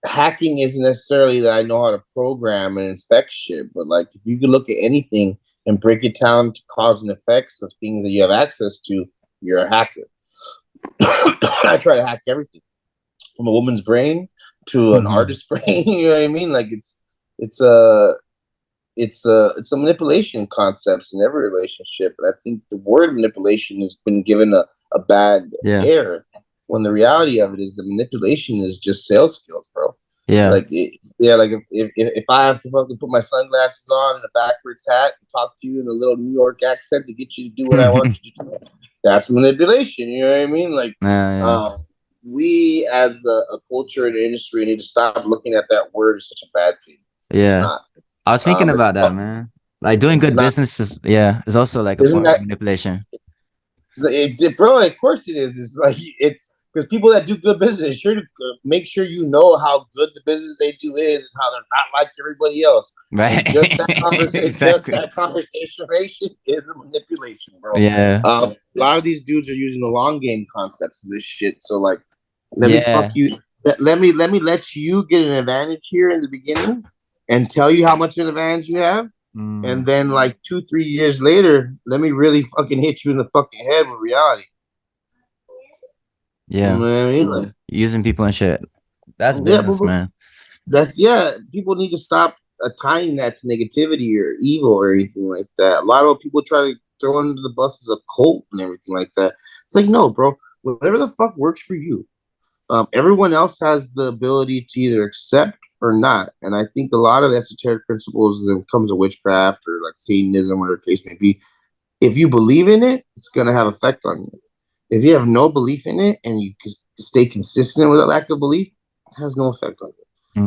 Hacking isn't necessarily that I know how to program and infect shit, but like if you could look at anything and break it down to cause and effects of things that you have access to, you're a hacker. I try to hack everything from a woman's brain to an artist's brain. You know what I mean? Like it's a manipulation concepts in every relationship, and I think the word manipulation has been given a bad air when the reality of it is the manipulation is just sales skills, bro. Yeah. Like like if I have to fucking put my sunglasses on and a backwards hat and talk to you in a little New York accent to get you to do what I want you to do, that's manipulation. You know what I mean? Like we as a culture and industry need to stop looking at that word as such a bad thing. Yeah. It's not. I was thinking about that, man. Like doing good business is also like a form of manipulation. Bro, of course it is. It's like it's because people that do good business sure to make sure you know how good the business they do is and how they're not like everybody else. Right. Just that conversation is a manipulation, bro. Yeah. A lot of these dudes are using the long game concepts of this shit. So like, let me fuck you. Let me let you get an advantage here in the beginning and tell you how much of an advantage you have. And then like 2-3 years later, let me really fucking hit you in the fucking head with reality. Yeah. You know what I mean? Like, using people and shit. That's business, man. People need to stop tying that to negativity or evil or anything like that. A lot of people try to throw under the buses of cult and everything like that. It's like, no, bro, whatever the fuck works for you. Everyone else has the ability to either accept or not. And I think a lot of the esoteric principles that comes of witchcraft or like Satanism, whatever the case may be, if you believe in it, it's going to have effect on you. If you have no belief in it and you stay consistent with a lack of belief, it has no effect on you.